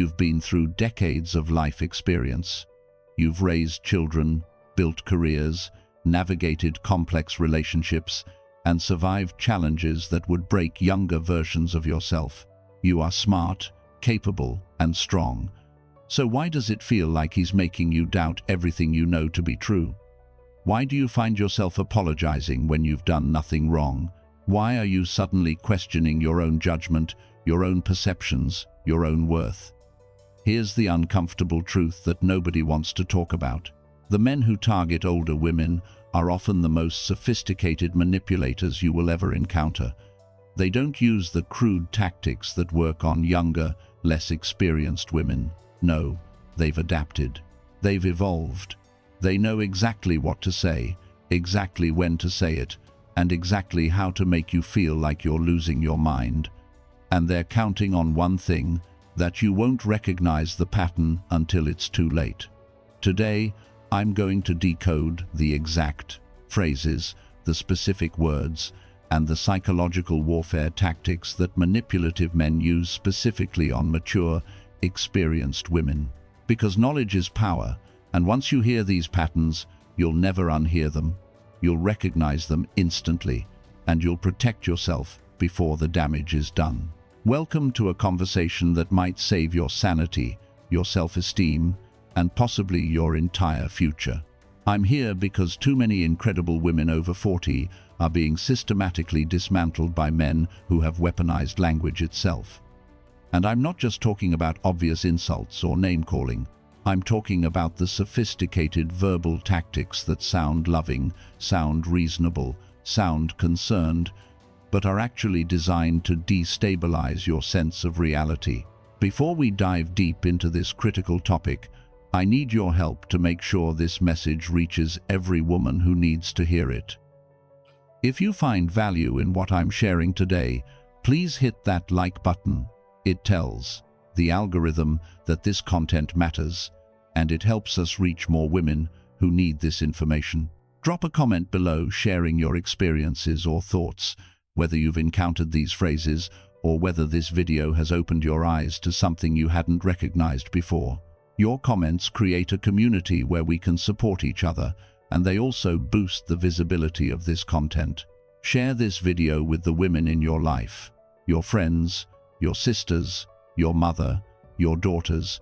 You've been through decades of life experience. You've raised children, built careers, navigated complex relationships, and survived challenges that would break younger versions of yourself. You are smart, capable, and strong. So why does it feel like he's making you doubt everything you know to be true? Why do you find yourself apologizing when you've done nothing wrong? Why are you suddenly questioning your own judgment, your own perceptions, your own worth? Here's the uncomfortable truth that nobody wants to talk about. The men who target older women are often the most sophisticated manipulators you will ever encounter. They don't use the crude tactics that work on younger, less experienced women. No, they've adapted. They've evolved. They know exactly what to say, exactly when to say it, and exactly how to make you feel like you're losing your mind. And they're counting on one thing, that you won't recognize the pattern until it's too late. Today, I'm going to decode the exact phrases, the specific words, and the psychological warfare tactics that manipulative men use specifically on mature, experienced women. Because knowledge is power, and once you hear these patterns, you'll never unhear them. You'll recognize them instantly, and you'll protect yourself before the damage is done. Welcome to a conversation that might save your sanity, your self-esteem, and possibly your entire future. I'm here because too many incredible women over 40 are being systematically dismantled by men who have weaponized language itself. And I'm not just talking about obvious insults or name-calling. I'm talking about the sophisticated verbal tactics that sound loving, sound reasonable, sound concerned, but are actually designed to destabilize your sense of reality. Before we dive deep into this critical topic, I need your help to make sure this message reaches every woman who needs to hear it. If you find value in what I'm sharing today, please hit that like button. It tells the algorithm that this content matters, and it helps us reach more women who need this information. Drop a comment below sharing your experiences or thoughts, whether you've encountered these phrases or whether this video has opened your eyes to something you hadn't recognized before. Your comments create a community where we can support each other, and they also boost the visibility of this content. Share this video with the women in your life, your friends, your sisters, your mother, your daughters,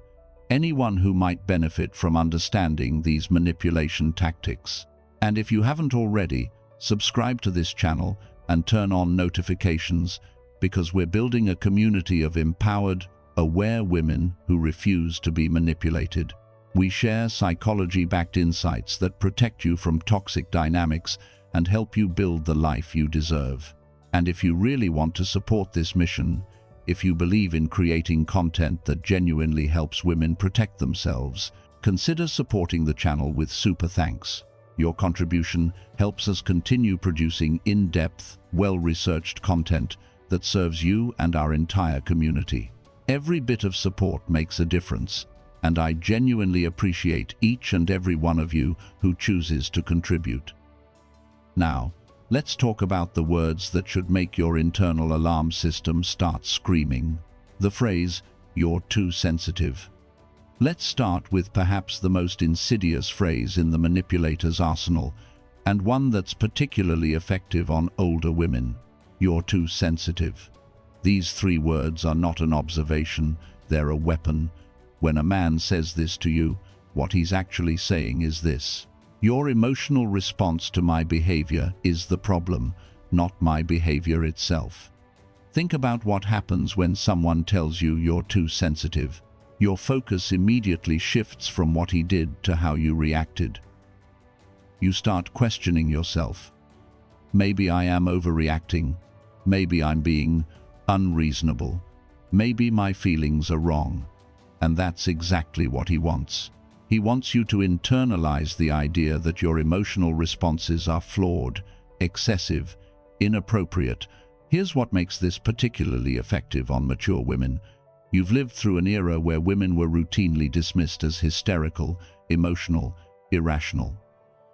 anyone who might benefit from understanding these manipulation tactics. And if you haven't already, subscribe to this channel and turn on notifications, because we're building a community of empowered, aware women who refuse to be manipulated. We share psychology-backed insights that protect you from toxic dynamics and help you build the life you deserve. And if you really want to support this mission, if you believe in creating content that genuinely helps women protect themselves, consider supporting the channel with super thanks. Your contribution helps us continue producing in-depth, well-researched content that serves you and our entire community. Every bit of support makes a difference, and I genuinely appreciate each and every one of you who chooses to contribute. Now, let's talk about the words that should make your internal alarm system start screaming. The phrase, "you're too sensitive." Let's start with perhaps the most insidious phrase in the manipulator's arsenal, and one that's particularly effective on older women. You're too sensitive. These three words are not an observation, they're a weapon. When a man says this to you, what he's actually saying is this: your emotional response to my behavior is the problem, not my behavior itself. Think about what happens when someone tells you you're too sensitive. Your focus immediately shifts from what he did to how you reacted. You start questioning yourself. Maybe I am overreacting. Maybe I'm being unreasonable. Maybe my feelings are wrong. And that's exactly what he wants. He wants you to internalize the idea that your emotional responses are flawed, excessive, inappropriate. Here's what makes this particularly effective on mature women. You've lived through an era where women were routinely dismissed as hysterical, emotional, irrational.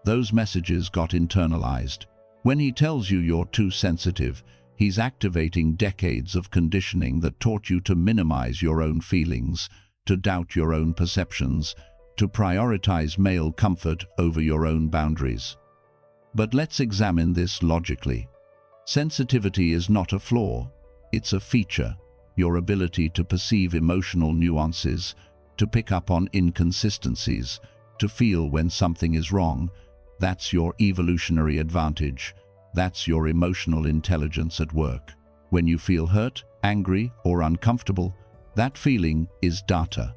Those messages got internalized. When he tells you you're too sensitive, he's activating decades of conditioning that taught you to minimize your own feelings, to doubt your own perceptions, to prioritize male comfort over your own boundaries. But let's examine this logically. Sensitivity is not a flaw, it's a feature. Your ability to perceive emotional nuances, to pick up on inconsistencies, to feel when something is wrong, that's your evolutionary advantage. That's your emotional intelligence at work. When you feel hurt, angry, or uncomfortable, that feeling is data.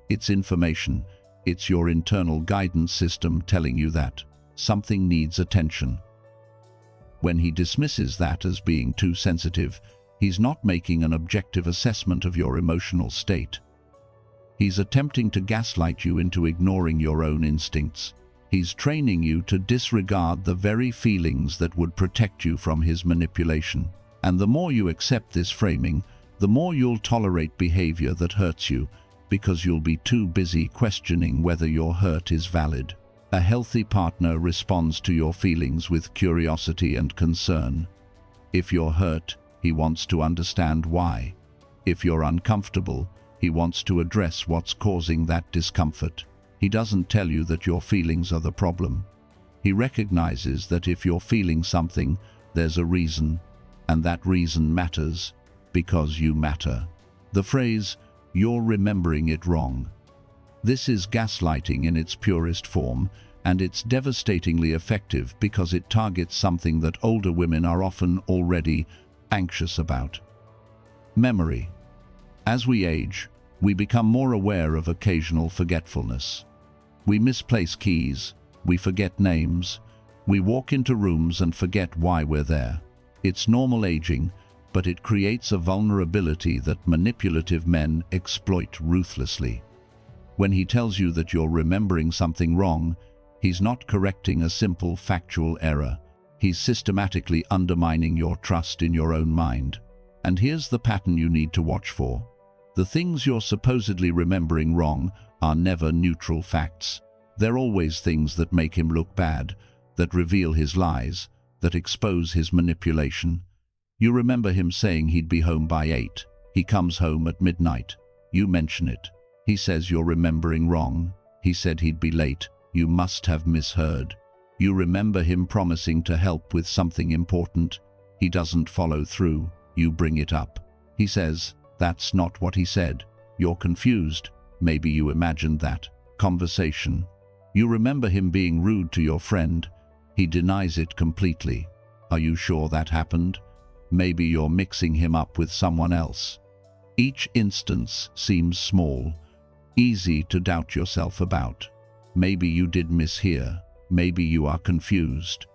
It's information. It's your internal guidance system telling you that something needs attention. When he dismisses that as being too sensitive, he's not making an objective assessment of your emotional state. He's attempting to gaslight you into ignoring your own instincts. He's training you to disregard the very feelings that would protect you from his manipulation. And the more you accept this framing, the more you'll tolerate behavior that hurts you, because you'll be too busy questioning whether your hurt is valid. A healthy partner responds to your feelings with curiosity and concern. If you're hurt, he wants to understand why. If you're uncomfortable, he wants to address what's causing that discomfort. He doesn't tell you that your feelings are the problem. He recognizes that if you're feeling something, there's a reason, and that reason matters because you matter. The phrase, "you're remembering it wrong." This is gaslighting in its purest form, and it's devastatingly effective because it targets something that older women are often already anxious about. Memory. As we age, we become more aware of occasional forgetfulness. We misplace keys, we forget names, we walk into rooms and forget why we're there. It's normal aging, but it creates a vulnerability that manipulative men exploit ruthlessly. When he tells you that you're remembering something wrong, he's not correcting a simple factual error. He's systematically undermining your trust in your own mind. And here's the pattern you need to watch for. The things you're supposedly remembering wrong are never neutral facts. They're always things that make him look bad, that reveal his lies, that expose his manipulation. You remember him saying he'd be home by 8. He comes home at midnight. You mention it. He says you're remembering wrong. He said he'd be late. You must have misheard. You remember him promising to help with something important. He doesn't follow through. You bring it up. He says, "That's not what he said." You're confused. Maybe you imagined that. Conversation. You remember him being rude to your friend. He denies it completely. Are you sure that happened? Maybe you're mixing him up with someone else. Each instance seems small, easy to doubt yourself about. Maybe you did mishear. Maybe you are confused.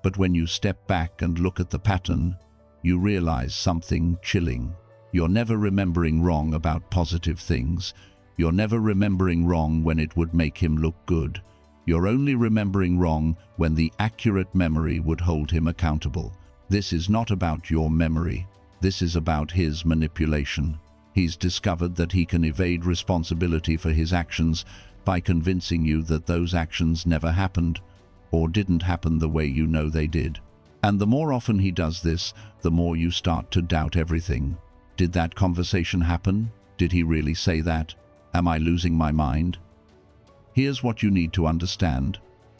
But when you step back and look at the pattern, you realize something chilling. You're never remembering wrong about positive things. You're never remembering wrong when it would make him look good. You're only remembering wrong when the accurate memory would hold him accountable. This is not about your memory. This is about his manipulation. He's discovered that he can evade responsibility for his actions by convincing you that those actions never happened or didn't happen the way you know they did. And the more often he does this, the more you start to doubt everything. Did that conversation happen? Did he really say that? Am I losing my mind? Here's what you need to understand.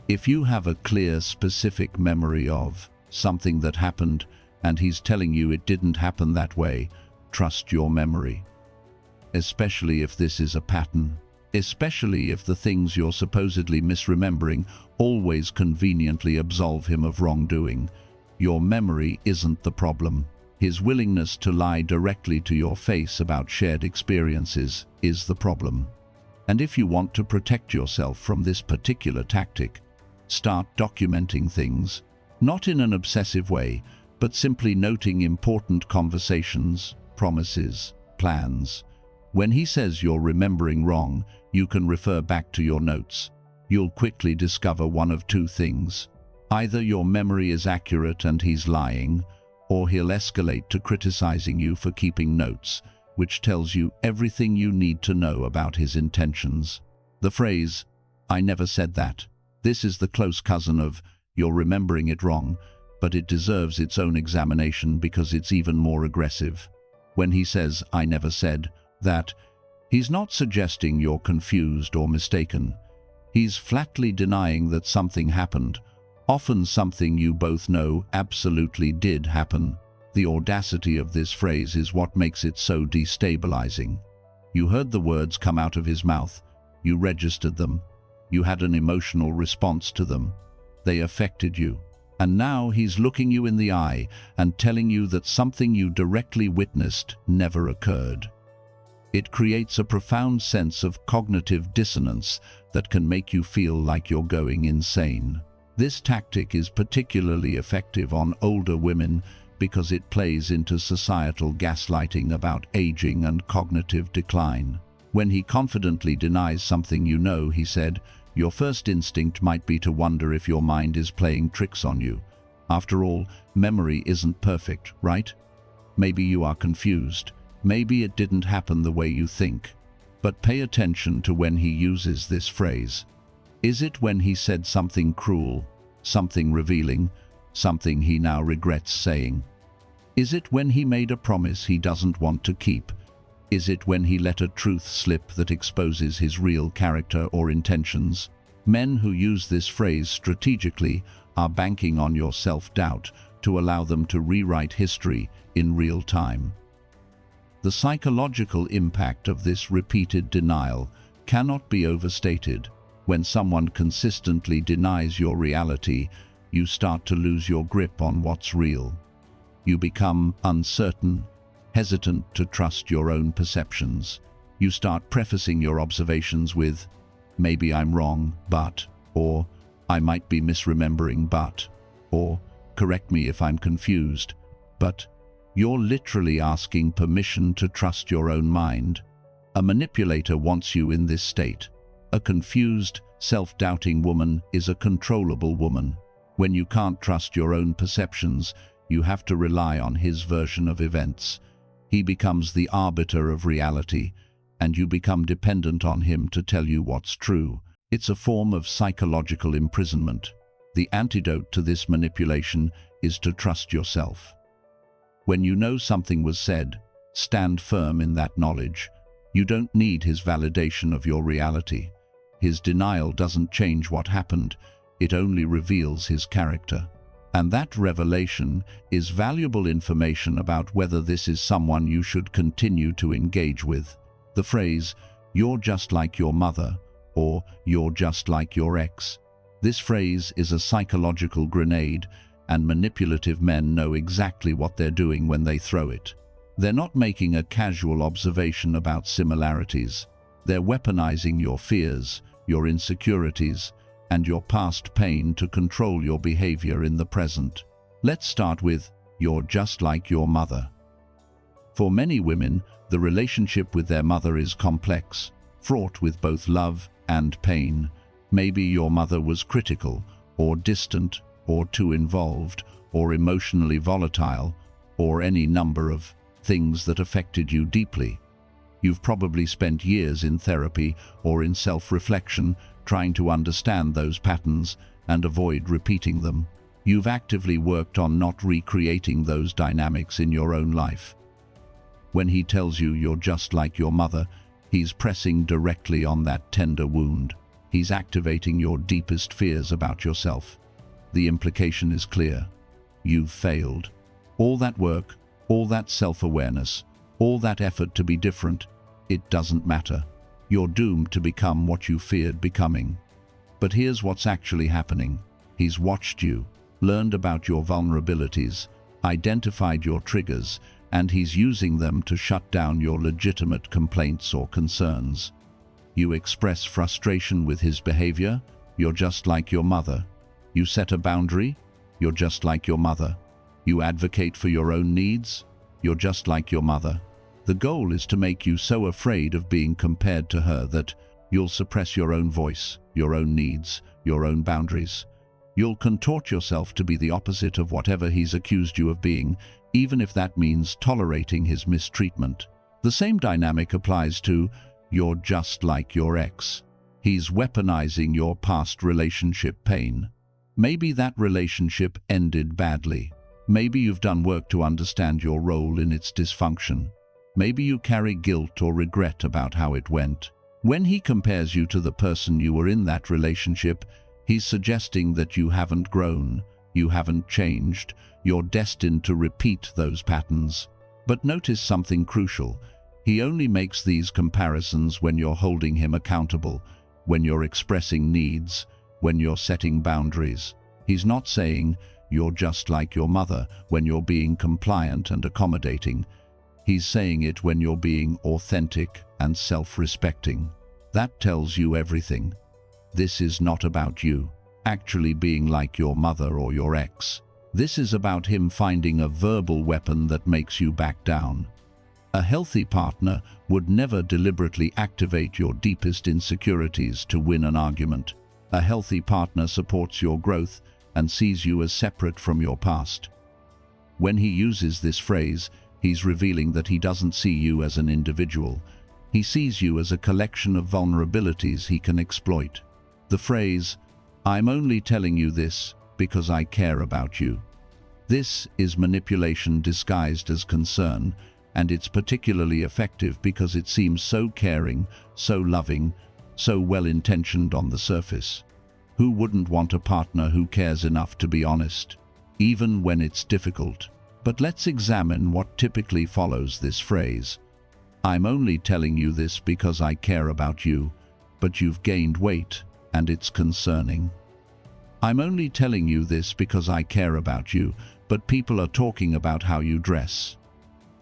If you have a clear, specific memory of something that happened and he's telling you it didn't happen that way, trust your memory. Especially if this is a pattern. Especially if the things you're supposedly misremembering always conveniently absolve him of wrongdoing. Your memory isn't the problem. His willingness to lie directly to your face about shared experiences is the problem. And if you want to protect yourself from this particular tactic, start documenting things, not in an obsessive way, but simply noting important conversations, promises, plans. When he says you're remembering wrong, you can refer back to your notes. You'll quickly discover one of two things. Either your memory is accurate and he's lying, or he'll escalate to criticizing you for keeping notes, which tells you everything you need to know about his intentions. The phrase, "I never said that," this is the close cousin of "you're remembering it wrong," but it deserves its own examination because it's even more aggressive. When he says, "I never said that," He's not suggesting you're confused or mistaken. He's flatly denying that something happened, often something you both know absolutely did happen. The audacity of this phrase is what makes it so destabilizing. You heard the words come out of his mouth. You registered them. You had an emotional response to them. They affected you. And now he's looking you in the eye and telling you that something you directly witnessed never occurred. It creates a profound sense of cognitive dissonance that can make you feel like you're going insane. This tactic is particularly effective on older women because it plays into societal gaslighting about aging and cognitive decline. When he confidently denies something you know, he said, your first instinct might be to wonder if your mind is playing tricks on you. After all, memory isn't perfect, right? Maybe you are confused. Maybe it didn't happen the way you think. But pay attention to when he uses this phrase. Is it when he said something cruel, something revealing, something he now regrets saying? Is it when he made a promise he doesn't want to keep? Is it when he let a truth slip that exposes his real character or intentions? Men who use this phrase strategically are banking on your self-doubt to allow them to rewrite history in real time. The psychological impact of this repeated denial cannot be overstated. When someone consistently denies your reality, you start to lose your grip on what's real. You become uncertain, hesitant to trust your own perceptions. You start prefacing your observations with, maybe I'm wrong, but, or I might be misremembering, but, or correct me if I'm confused, but. You're literally asking permission to trust your own mind. A manipulator wants you in this state. A confused, self-doubting woman is a controllable woman. When you can't trust your own perceptions, you have to rely on his version of events. He becomes the arbiter of reality, and you become dependent on him to tell you what's true. It's a form of psychological imprisonment. The antidote to this manipulation is to trust yourself. When you know something was said, stand firm in that knowledge. You don't need his validation of your reality. His denial doesn't change what happened, it only reveals his character. And that revelation is valuable information about whether this is someone you should continue to engage with. The phrase, "You're just like your mother," or "You're just like your ex." This phrase is a psychological grenade, and manipulative men know exactly what they're doing when they throw it. They're not making a casual observation about similarities. They're weaponizing your fears, your insecurities, and your past pain to control your behavior in the present. Let's start with, "You're just like your mother." For many women, the relationship with their mother is complex, fraught with both love and pain. Maybe your mother was critical, or distant, or too involved, or emotionally volatile, or any number of things that affected you deeply. You've probably spent years in therapy or in self-reflection trying to understand those patterns and avoid repeating them. You've actively worked on not recreating those dynamics in your own life. When he tells you you're just like your mother, he's pressing directly on that tender wound. He's activating your deepest fears about yourself. The implication is clear. You've failed. All that work, all that self-awareness, all that effort to be different, it doesn't matter. You're doomed to become what you feared becoming. But here's what's actually happening. He's watched you, learned about your vulnerabilities, identified your triggers, and he's using them to shut down your legitimate complaints or concerns. You express frustration with his behavior, you're just like your mother. You set a boundary, you're just like your mother. You advocate for your own needs, you're just like your mother. The goal is to make you so afraid of being compared to her that you'll suppress your own voice, your own needs, your own boundaries. You'll contort yourself to be the opposite of whatever he's accused you of being, even if that means tolerating his mistreatment. The same dynamic applies to "you're just like your ex." He's weaponizing your past relationship pain. Maybe that relationship ended badly. Maybe you've done work to understand your role in its dysfunction. Maybe you carry guilt or regret about how it went. When he compares you to the person you were in that relationship, he's suggesting that you haven't grown, you haven't changed, you're destined to repeat those patterns. But notice something crucial. He only makes these comparisons when you're holding him accountable, when you're expressing needs, when you're setting boundaries. He's not saying, "You're just like your mother," when you're being compliant and accommodating. He's saying it when you're being authentic and self-respecting. That tells you everything. This is not about you actually being like your mother or your ex. This is about him finding a verbal weapon that makes you back down. A healthy partner would never deliberately activate your deepest insecurities to win an argument. A healthy partner supports your growth and sees you as separate from your past. When he uses this phrase, he's revealing that he doesn't see you as an individual. He sees you as a collection of vulnerabilities he can exploit. The phrase, "I'm only telling you this because I care about you." This is manipulation disguised as concern, and it's particularly effective because it seems so caring, so loving, so well-intentioned on the surface. Who wouldn't want a partner who cares enough to be honest, even when it's difficult? But let's examine what typically follows this phrase. "I'm only telling you this because I care about you, but you've gained weight, and it's concerning." "I'm only telling you this because I care about you, but people are talking about how you dress."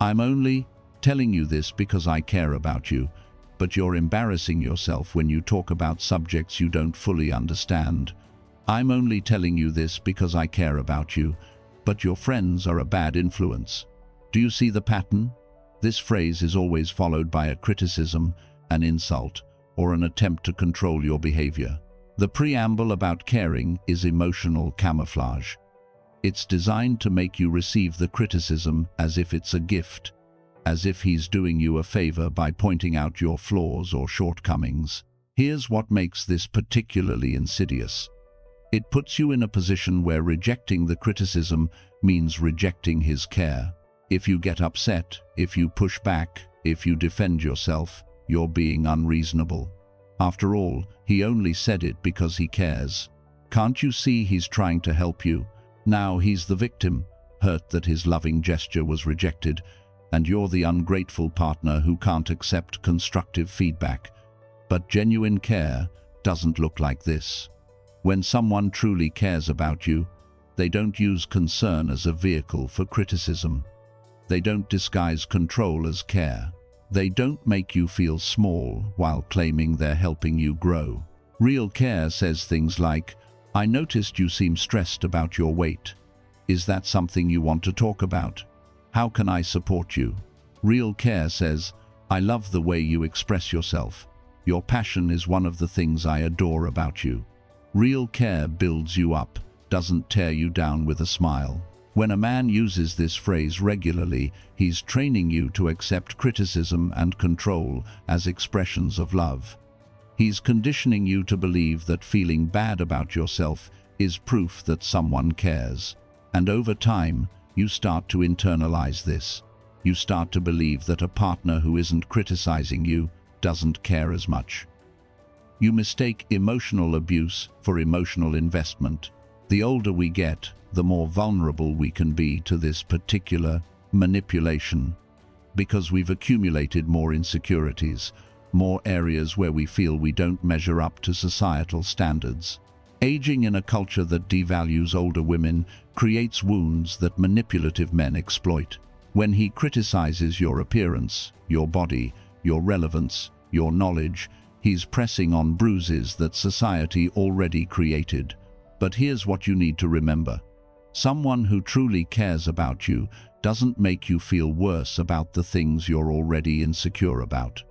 "I'm only telling you this because I care about you, but you're embarrassing yourself when you talk about subjects you don't fully understand." "I'm only telling you this because I care about you, but your friends are a bad influence." Do you see the pattern? This phrase is always followed by a criticism, an insult, or an attempt to control your behavior. The preamble about caring is emotional camouflage. It's designed to make you receive the criticism as if it's a gift, as if he's doing you a favor by pointing out your flaws or shortcomings. Here's what makes this particularly insidious. It puts you in a position where rejecting the criticism means rejecting his care. If you get upset, if you push back, if you defend yourself, you're being unreasonable. After all, he only said it because he cares. Can't you see he's trying to help you? Now he's the victim, hurt that his loving gesture was rejected, and you're the ungrateful partner who can't accept constructive feedback. But genuine care doesn't look like this. When someone truly cares about you, they don't use concern as a vehicle for criticism. They don't disguise control as care. They don't make you feel small while claiming they're helping you grow. Real care says things like, "I noticed you seem stressed about your weight. Is that something you want to talk about? How can I support you?" Real care says, "I love the way you express yourself. Your passion is one of the things I adore about you." Real care builds you up, doesn't tear you down with a smile. When a man uses this phrase regularly, he's training you to accept criticism and control as expressions of love. He's conditioning you to believe that feeling bad about yourself is proof that someone cares. And over time, you start to internalize this. You start to believe that a partner who isn't criticizing you doesn't care as much. You mistake emotional abuse for emotional investment. The older we get, the more vulnerable we can be to this particular manipulation, because we've accumulated more insecurities, more areas where we feel we don't measure up to societal standards. Aging in a culture that devalues older women creates wounds that manipulative men exploit. When he criticizes your appearance, your body, your relevance, your knowledge, he's pressing on bruises that society already created. But here's what you need to remember. Someone who truly cares about you doesn't make you feel worse about the things you're already insecure about.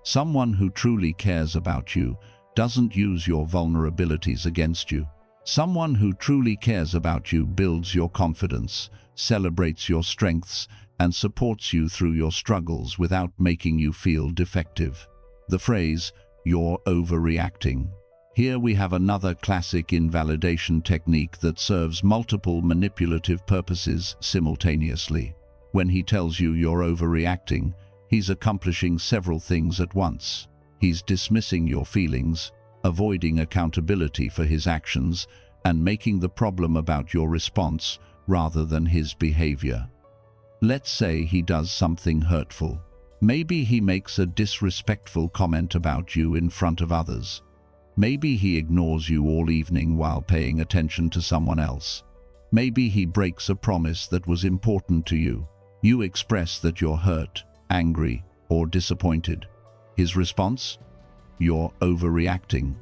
Someone who truly cares about you doesn't use your vulnerabilities against you. Someone who truly cares about you builds your confidence, celebrates your strengths, and supports you through your struggles without making you feel defective. The phrase, "you're overreacting." Here we have another classic invalidation technique that serves multiple manipulative purposes simultaneously. When he tells you you're overreacting, He's accomplishing several things at once. He's dismissing your feelings, avoiding accountability for his actions, and making the problem about your response rather than his behavior. Let's say he does something hurtful. Maybe he makes a disrespectful comment about you in front of others. Maybe he ignores you all evening while paying attention to someone else. Maybe he breaks a promise that was important to you. You express that you're hurt, angry, or disappointed. His response? You're overreacting.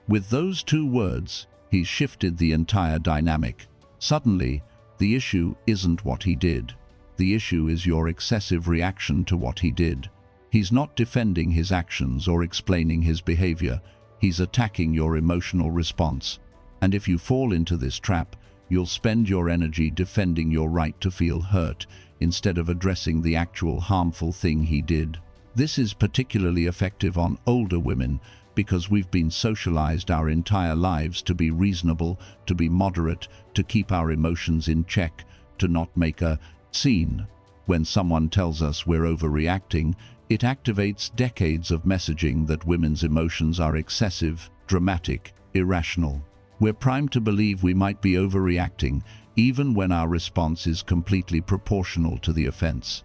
With those two words, he's shifted the entire dynamic. Suddenly, the issue isn't what he did. The issue is your excessive reaction to what he did. He's not defending his actions or explaining his behavior. He's attacking your emotional response. And if you fall into this trap, you'll spend your energy defending your right to feel hurt instead of addressing the actual harmful thing he did. This is particularly effective on older women because we've been socialized our entire lives to be reasonable, to be moderate, to keep our emotions in check, to not make a scene. When someone tells us we're overreacting, it activates decades of messaging that women's emotions are excessive, dramatic, irrational. We're primed to believe we might be overreacting, even when our response is completely proportional to the offense.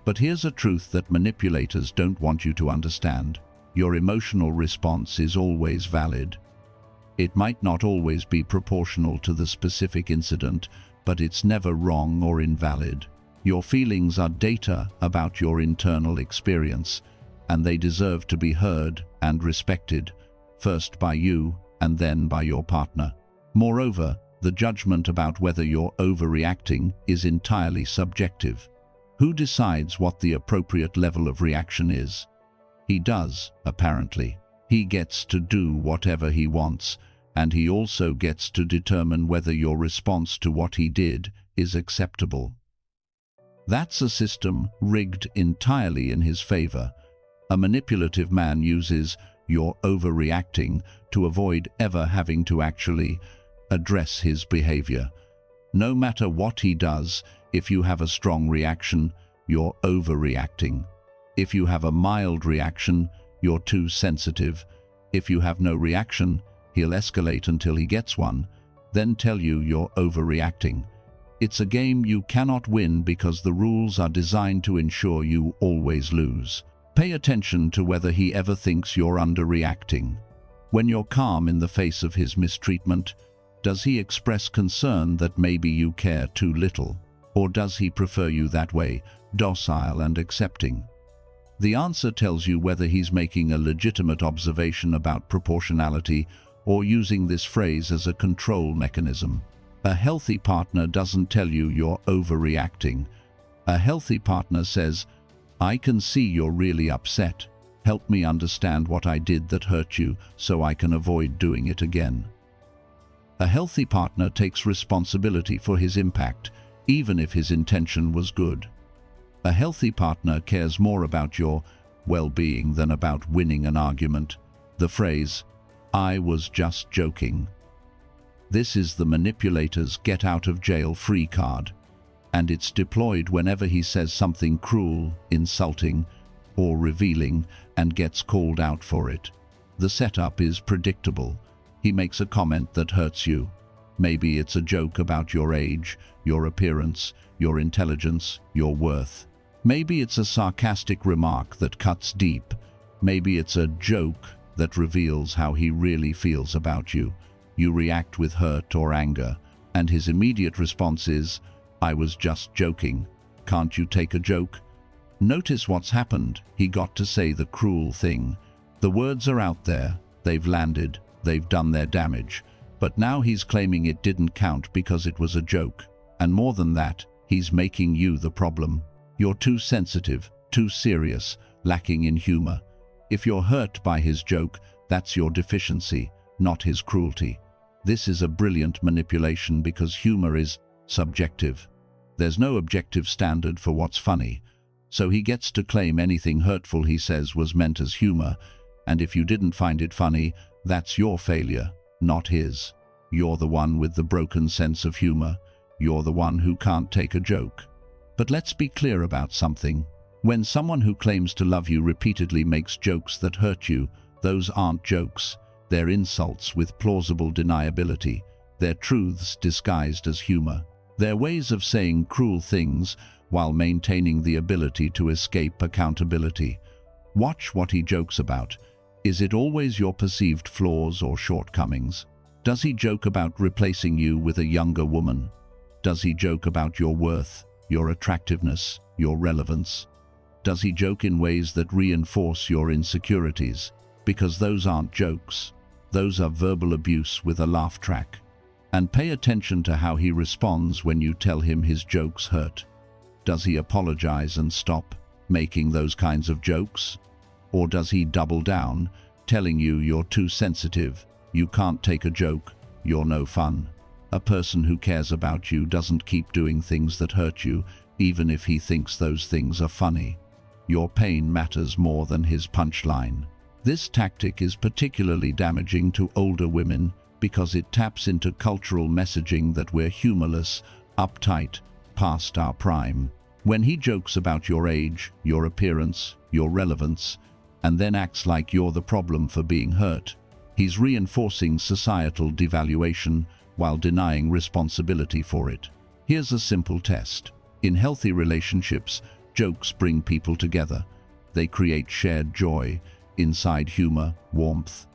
But here's a truth that manipulators don't want you to understand. Your emotional response is always valid. It might not always be proportional to the specific incident, but it's never wrong or invalid. Your feelings are data about your internal experience, and they deserve to be heard and respected, first by you and then by your partner. Moreover, the judgment about whether you're overreacting is entirely subjective. Who decides what the appropriate level of reaction is? He does, apparently. He gets to do whatever he wants, and he also gets to determine whether your response to what he did is acceptable. That's a system rigged entirely in his favor. A manipulative man uses "you're overreacting" to avoid ever having to actually address his behavior. No matter what he does, if you have a strong reaction, you're overreacting. If you have a mild reaction, you're too sensitive. If you have no reaction, he'll escalate until he gets one, then tell you you're overreacting. It's a game you cannot win because the rules are designed to ensure you always lose. Pay attention to whether he ever thinks you're underreacting. When you're calm in the face of his mistreatment, does he express concern that maybe you care too little? Or does he prefer you that way, docile and accepting? The answer tells you whether he's making a legitimate observation about proportionality or using this phrase as a control mechanism. A healthy partner doesn't tell you you're overreacting. A healthy partner says, "I can see you're really upset. Help me understand what I did that hurt you so I can avoid doing it again." A healthy partner takes responsibility for his impact, even if his intention was good. A healthy partner cares more about your well-being than about winning an argument. The phrase, "I was just joking." This is the manipulator's get-out-of-jail-free card, and it's deployed whenever he says something cruel, insulting, or revealing and gets called out for it. The setup is predictable. He makes a comment that hurts you. Maybe it's a joke about your age, your appearance, your intelligence, your worth. Maybe it's a sarcastic remark that cuts deep. Maybe it's a joke that reveals how he really feels about you. You react with hurt or anger, and his immediate response is, "I was just joking. Can't you take a joke?" Notice what's happened. He got to say the cruel thing. The words are out there, they've landed, they've done their damage. But now he's claiming it didn't count because it was a joke. And more than that, he's making you the problem. You're too sensitive, too serious, lacking in humor. If you're hurt by his joke, that's your deficiency, not his cruelty. This is a brilliant manipulation because humor is subjective. There's no objective standard for what's funny. So he gets to claim anything hurtful he says was meant as humor, and if you didn't find it funny, that's your failure, not his. You're the one with the broken sense of humor. You're the one who can't take a joke. But let's be clear about something. When someone who claims to love you repeatedly makes jokes that hurt you, those aren't jokes. They're insults with plausible deniability. They're truths disguised as humor. They're ways of saying cruel things while maintaining the ability to escape accountability. Watch what he jokes about. Is it always your perceived flaws or shortcomings? Does he joke about replacing you with a younger woman? Does he joke about your worth, your attractiveness, your relevance? Does he joke in ways that reinforce your insecurities? Because those aren't jokes. Those are verbal abuse with a laugh track. And pay attention to how he responds when you tell him his jokes hurt. Does he apologize and stop making those kinds of jokes? Or does he double down, telling you you're too sensitive, you can't take a joke, you're no fun? A person who cares about you doesn't keep doing things that hurt you, even if he thinks those things are funny. Your pain matters more than his punchline. This tactic is particularly damaging to older women because it taps into cultural messaging that we're humorless, uptight, past our prime. When he jokes about your age, your appearance, your relevance, and then acts like you're the problem for being hurt, he's reinforcing societal devaluation while denying responsibility for it. Here's a simple test. In healthy relationships, jokes bring people together. They create shared joy, inside humor, warmth.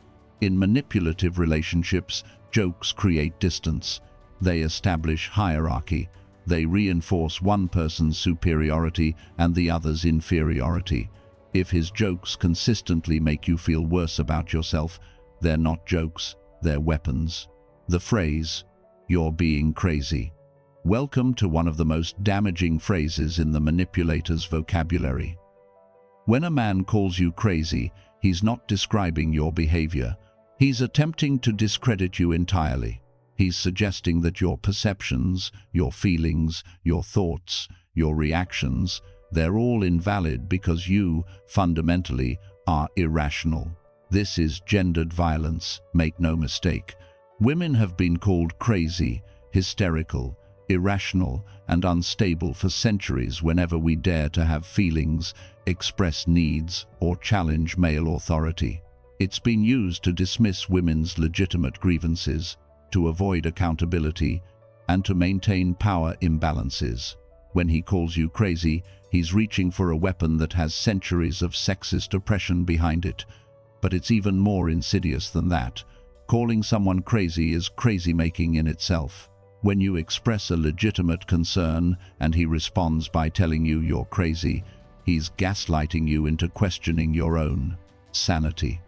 In manipulative relationships, jokes create distance. They establish hierarchy. They reinforce one person's superiority and the other's inferiority. If his jokes consistently make you feel worse about yourself, they're not jokes, they're weapons. The phrase, "You're being crazy." Welcome to one of the most damaging phrases in the manipulator's vocabulary. When a man calls you crazy, he's not describing your behavior. He's attempting to discredit you entirely. He's suggesting that your perceptions, your feelings, your thoughts, your reactions, they're all invalid because you, fundamentally, are irrational. This is gendered violence, make no mistake. Women have been called crazy, hysterical, irrational, and unstable for centuries whenever we dare to have feelings, express needs, or challenge male authority. It's been used to dismiss women's legitimate grievances, to avoid accountability, and to maintain power imbalances. When he calls you crazy, he's reaching for a weapon that has centuries of sexist oppression behind it. But it's even more insidious than that. Calling someone crazy is crazy-making in itself. When you express a legitimate concern and he responds by telling you you're crazy, he's gaslighting you into questioning your own sanity.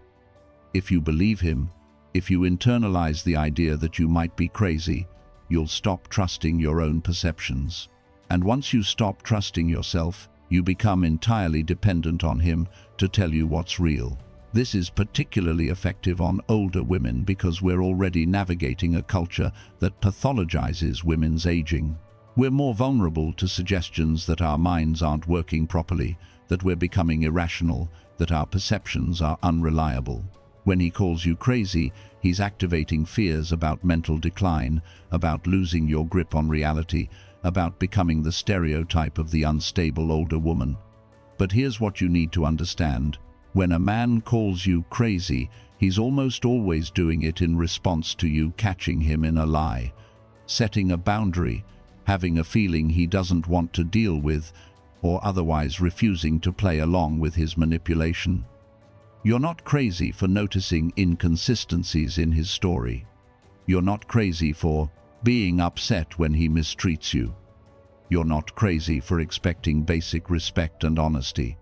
If you believe him, if you internalize the idea that you might be crazy, you'll stop trusting your own perceptions. And once you stop trusting yourself, you become entirely dependent on him to tell you what's real. This is particularly effective on older women because we're already navigating a culture that pathologizes women's aging. We're more vulnerable to suggestions that our minds aren't working properly, that we're becoming irrational, that our perceptions are unreliable. When he calls you crazy, he's activating fears about mental decline, about losing your grip on reality, about becoming the stereotype of the unstable older woman. But here's what you need to understand. When a man calls you crazy, he's almost always doing it in response to you catching him in a lie, setting a boundary, having a feeling he doesn't want to deal with, or otherwise refusing to play along with his manipulation. You're not crazy for noticing inconsistencies in his story. You're not crazy for being upset when he mistreats you. You're not crazy for expecting basic respect and honesty.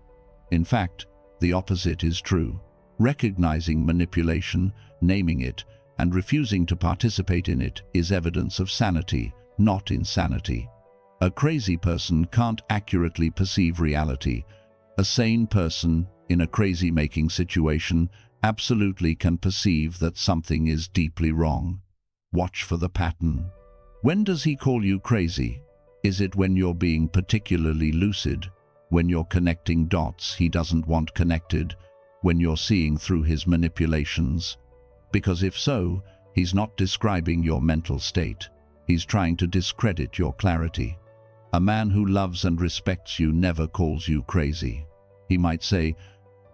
In fact, the opposite is true. Recognizing manipulation, naming it, and refusing to participate in it is evidence of sanity, not insanity. A crazy person can't accurately perceive reality. A sane person, in a crazy-making situation, absolutely can perceive that something is deeply wrong. Watch for the pattern. When does he call you crazy? Is it when you're being particularly lucid? When you're connecting dots he doesn't want connected? When you're seeing through his manipulations? Because if so, he's not describing your mental state. He's trying to discredit your clarity. A man who loves and respects you never calls you crazy. He might say,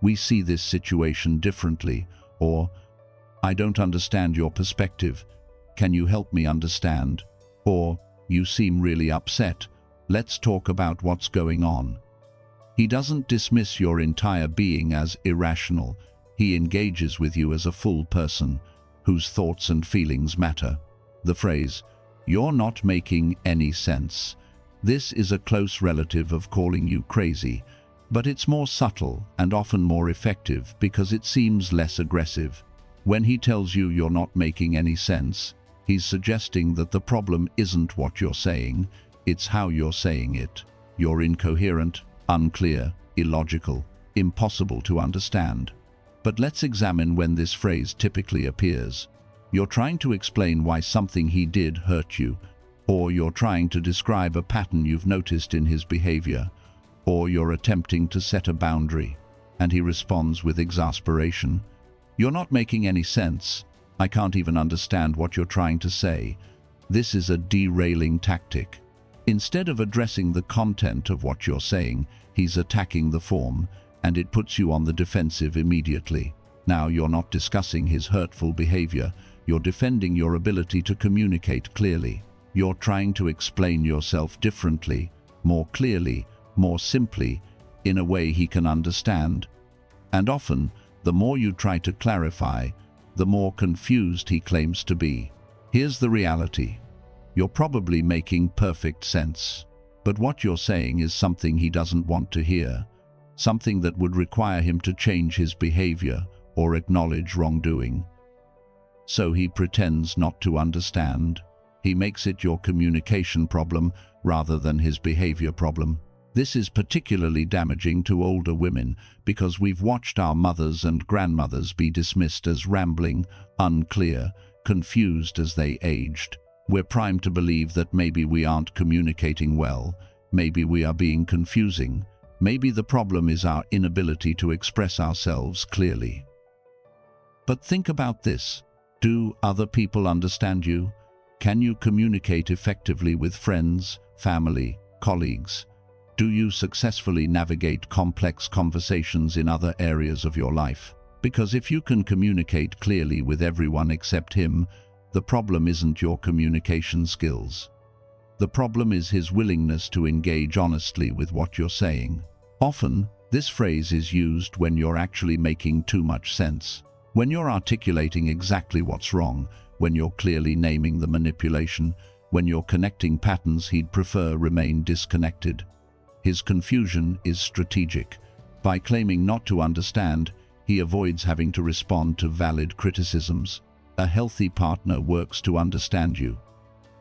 "We see this situation differently," or "I don't understand your perspective. Can you help me understand?" Or, "You seem really upset. Let's talk about what's going on." He doesn't dismiss your entire being as irrational. He engages with you as a full person whose thoughts and feelings matter. The phrase, "You're not making any sense," this is a close relative of calling you crazy, but it's more subtle and often more effective because it seems less aggressive. When he tells you you're not making any sense, he's suggesting that the problem isn't what you're saying, it's how you're saying it. You're incoherent, unclear, illogical, impossible to understand. But let's examine when this phrase typically appears. You're trying to explain why something he did hurt you, or you're trying to describe a pattern you've noticed in his behavior, or you're attempting to set a boundary, and he responds with exasperation. "You're not making any sense. I can't even understand what you're trying to say." This is a derailing tactic. Instead of addressing the content of what you're saying, he's attacking the form, and it puts you on the defensive immediately. Now you're not discussing his hurtful behavior, you're defending your ability to communicate clearly. You're trying to explain yourself differently, more clearly, more simply, in a way he can understand. And often, the more you try to clarify, the more confused he claims to be. Here's the reality. You're probably making perfect sense, but what you're saying is something he doesn't want to hear, something that would require him to change his behavior or acknowledge wrongdoing. So he pretends not to understand. He makes it your communication problem rather than his behavior problem. This is particularly damaging to older women because we've watched our mothers and grandmothers be dismissed as rambling, unclear, confused as they aged. We're primed to believe that maybe we aren't communicating well, maybe we are being confusing, maybe the problem is our inability to express ourselves clearly. But think about this. Do other people understand you? Can you communicate effectively with friends, family, colleagues? Do you successfully navigate complex conversations in other areas of your life? Because if you can communicate clearly with everyone except him, the problem isn't your communication skills. The problem is his willingness to engage honestly with what you're saying. Often, this phrase is used when you're actually making too much sense, when you're articulating exactly what's wrong, when you're clearly naming the manipulation, when you're connecting patterns he'd prefer remain disconnected. His confusion is strategic. By claiming not to understand, he avoids having to respond to valid criticisms. A healthy partner works to understand you.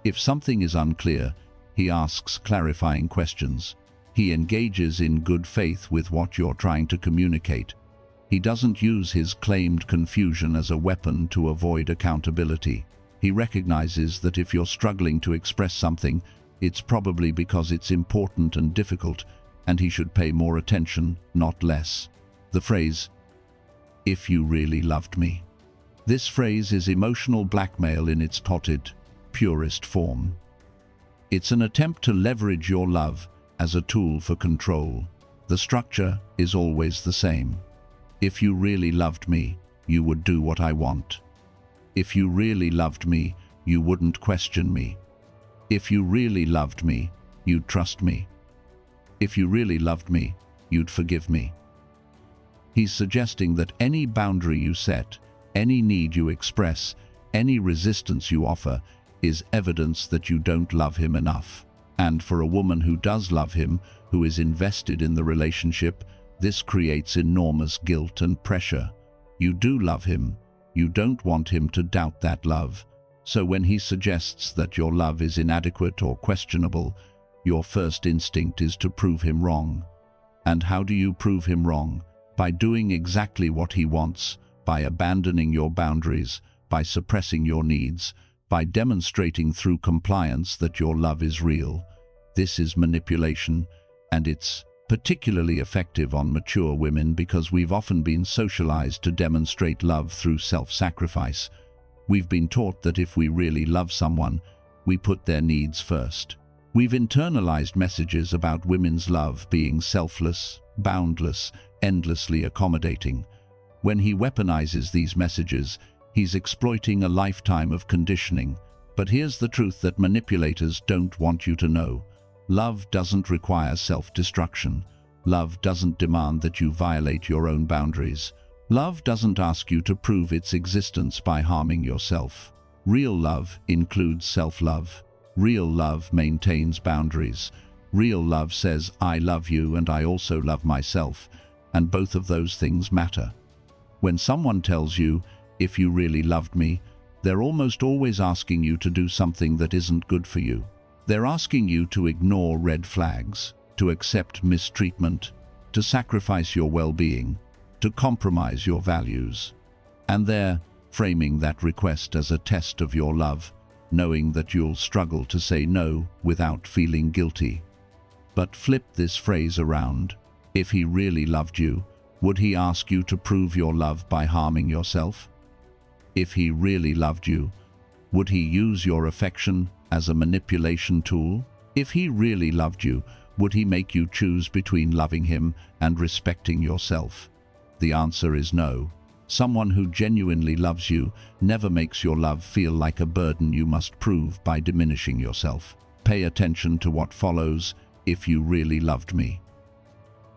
If something is unclear, he asks clarifying questions. He engages in good faith with what you're trying to communicate. He doesn't use his claimed confusion as a weapon to avoid accountability. He recognizes that if you're struggling to express something, it's probably because it's important and difficult, and he should pay more attention, not less. The phrase, "If you really loved me." This phrase is emotional blackmail in its potted, purest form. It's an attempt to leverage your love as a tool for control. The structure is always the same. If you really loved me, you would do what I want. If you really loved me, you wouldn't question me. If you really loved me, you'd trust me. If you really loved me, you'd forgive me. He's suggesting that any boundary you set, any need you express, any resistance you offer, is evidence that you don't love him enough. And for a woman who does love him, who is invested in the relationship, this creates enormous guilt and pressure. You do love him. You don't want him to doubt that love. So when he suggests that your love is inadequate or questionable, your first instinct is to prove him wrong. And how do you prove him wrong? By doing exactly what he wants, by abandoning your boundaries, by suppressing your needs, by demonstrating through compliance that your love is real. This is manipulation, and it's particularly effective on mature women because we've often been socialized to demonstrate love through self-sacrifice. We've been taught that if we really love someone, we put their needs first. We've internalized messages about women's love being selfless, boundless, endlessly accommodating. When he weaponizes these messages, he's exploiting a lifetime of conditioning. But here's the truth that manipulators don't want you to know. Love doesn't require self-destruction. Love doesn't demand that you violate your own boundaries. Love doesn't ask you to prove its existence by harming yourself. Real love includes self-love. Real love maintains boundaries. Real love says, I love you and I also love myself, and both of those things matter. When someone tells you, if you really loved me, they're almost always asking you to do something that isn't good for you. They're asking you to ignore red flags, to accept mistreatment, to sacrifice your well-being, to compromise your values. And they're framing that request as a test of your love, knowing that you'll struggle to say no without feeling guilty. But flip this phrase around. If he really loved you, would he ask you to prove your love by harming yourself? If he really loved you, would he use your affection as a manipulation tool? If he really loved you, would he make you choose between loving him and respecting yourself? The answer is no. Someone who genuinely loves you never makes your love feel like a burden you must prove by diminishing yourself. Pay attention to what follows. If you really loved me.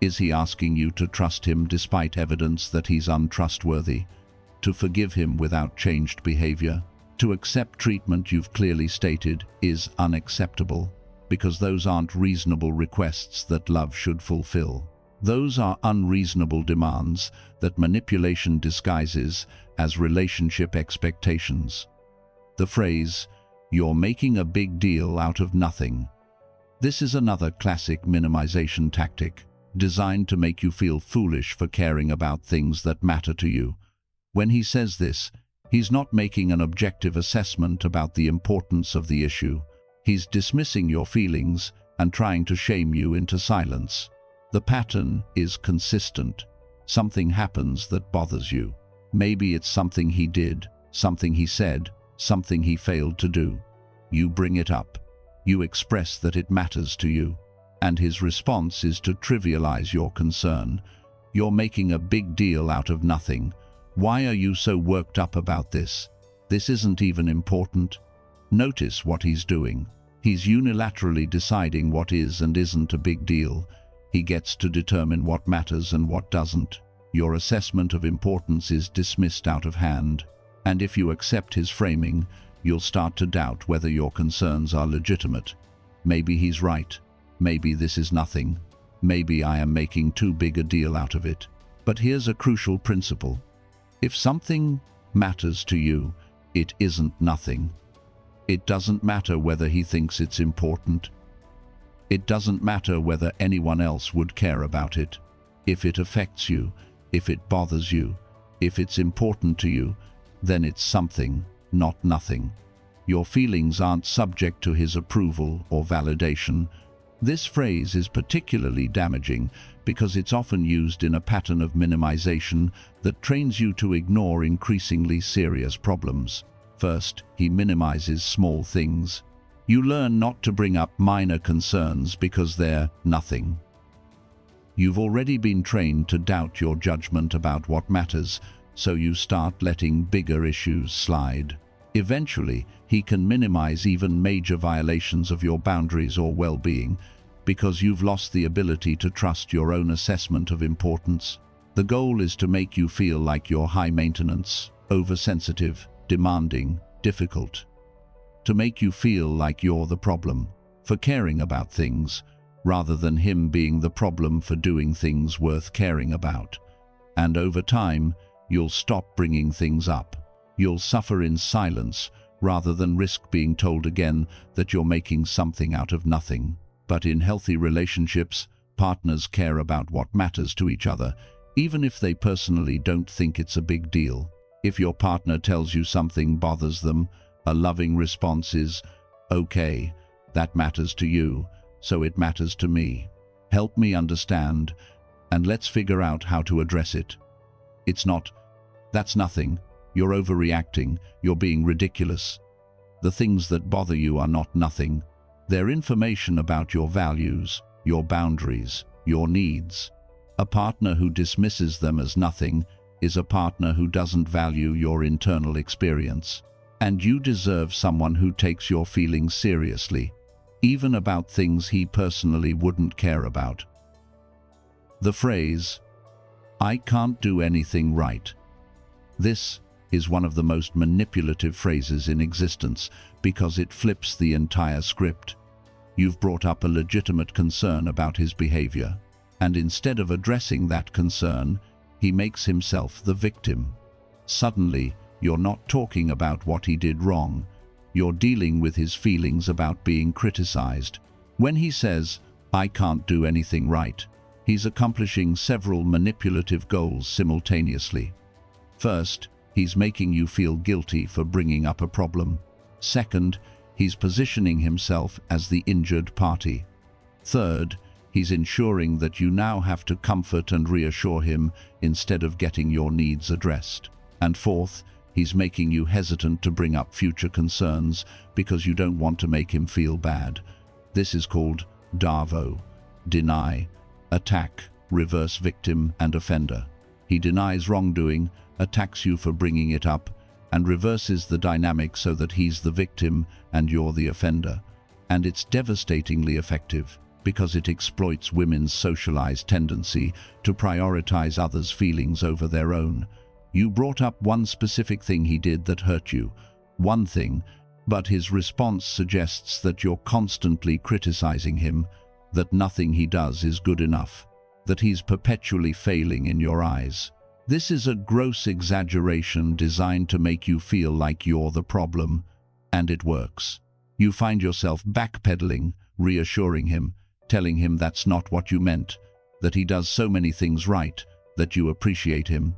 Is he asking you to trust him despite evidence that he's untrustworthy? To forgive him without changed behavior? To accept treatment you've clearly stated is unacceptable, because those aren't reasonable requests that love should fulfill. Those are unreasonable demands that manipulation disguises as relationship expectations. The phrase, "You're making a big deal out of nothing." This is another classic minimization tactic, designed to make you feel foolish for caring about things that matter to you. When he says this, he's not making an objective assessment about the importance of the issue. He's dismissing your feelings and trying to shame you into silence. The pattern is consistent. Something happens that bothers you. Maybe it's something he did, something he said, something he failed to do. You bring it up. You express that it matters to you, and his response is to trivialize your concern. You're making a big deal out of nothing. Why are you so worked up about this? This isn't even important. Notice what he's doing. He's unilaterally deciding what is and isn't a big deal. He gets to determine what matters and what doesn't. Your assessment of importance is dismissed out of hand, and if you accept his framing, you'll start to doubt whether your concerns are legitimate. Maybe he's right. Maybe this is nothing. Maybe I am making too big a deal out of it. But here's a crucial principle. If something matters to you, it isn't nothing. It doesn't matter whether he thinks it's important. It doesn't matter whether anyone else would care about it. If it affects you, if it bothers you, if it's important to you, then it's something, not nothing. Your feelings aren't subject to his approval or validation. This phrase is particularly damaging because it's often used in a pattern of minimization that trains you to ignore increasingly serious problems. First, he minimizes small things. You learn not to bring up minor concerns because they're nothing. You've already been trained to doubt your judgment about what matters, so you start letting bigger issues slide. Eventually, he can minimize even major violations of your boundaries or well-being because you've lost the ability to trust your own assessment of importance. The goal is to make you feel like you're high-maintenance, oversensitive, demanding, difficult. To make you feel like you're the problem for caring about things, rather than him being the problem for doing things worth caring about. And over time, you'll stop bringing things up. You'll suffer in silence rather than risk being told again that you're making something out of nothing. But in healthy relationships, partners care about what matters to each other, even if they personally don't think it's a big deal. If your partner tells you something bothers them, a loving response is, "Okay, that matters to you, so it matters to me. Help me understand, and let's figure out how to address it." It's not, "That's nothing, you're overreacting, you're being ridiculous. The things that bother you are not nothing. They're information about your values, your boundaries, your needs. A partner who dismisses them as nothing is a partner who doesn't value your internal experience. And you deserve someone who takes your feelings seriously, even about things he personally wouldn't care about. The phrase, "I can't do anything right." This is one of the most manipulative phrases in existence because it flips the entire script. You've brought up a legitimate concern about his behavior, and instead of addressing that concern, he makes himself the victim. Suddenly, you're not talking about what he did wrong. You're dealing with his feelings about being criticized. When he says, "I can't do anything right," he's accomplishing several manipulative goals simultaneously. First, he's making you feel guilty for bringing up a problem. Second, he's positioning himself as the injured party. Third, he's ensuring that you now have to comfort and reassure him instead of getting your needs addressed. And fourth, he's making you hesitant to bring up future concerns because you don't want to make him feel bad. This is called DARVO: deny, attack, reverse victim and offender. He denies wrongdoing, attacks you for bringing it up, and reverses the dynamic so that he's the victim and you're the offender. And it's devastatingly effective because it exploits women's socialized tendency to prioritize others' feelings over their own. You brought up one specific thing he did that hurt you, one thing, but his response suggests that you're constantly criticizing him, that nothing he does is good enough, that he's perpetually failing in your eyes. This is a gross exaggeration designed to make you feel like you're the problem, and it works. You find yourself backpedaling, reassuring him, telling him that's not what you meant, that he does so many things right, that you appreciate him.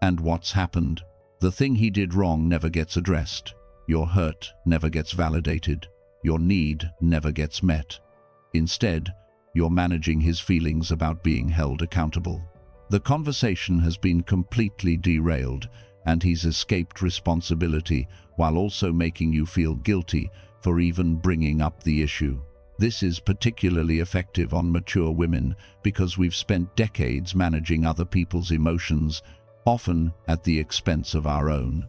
And what's happened? The thing he did wrong never gets addressed. Your hurt never gets validated. Your need never gets met. Instead, you're managing his feelings about being held accountable. The conversation has been completely derailed, and he's escaped responsibility while also making you feel guilty for even bringing up the issue. This is particularly effective on mature women because we've spent decades managing other people's emotions, often at the expense of our own.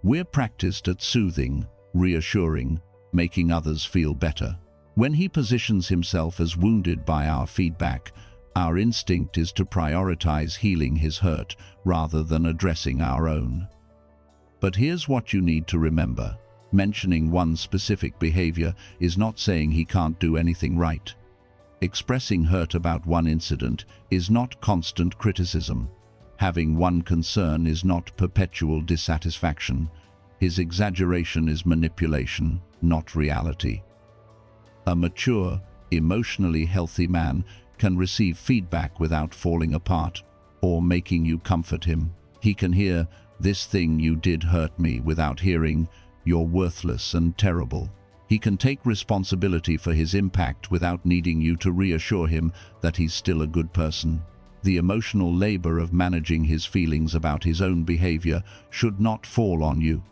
We're practiced at soothing, reassuring, making others feel better. When he positions himself as wounded by our feedback, our instinct is to prioritize healing his hurt rather than addressing our own. But here's what you need to remember. Mentioning one specific behavior is not saying he can't do anything right. Expressing hurt about one incident is not constant criticism. Having one concern is not perpetual dissatisfaction. His exaggeration is manipulation, not reality. A mature, emotionally healthy man can receive feedback without falling apart or making you comfort him. He can hear, "This thing you did hurt me," without hearing, "You're worthless and terrible." He can take responsibility for his impact without needing you to reassure him that he's still a good person. The emotional labor of managing his feelings about his own behavior should not fall on you.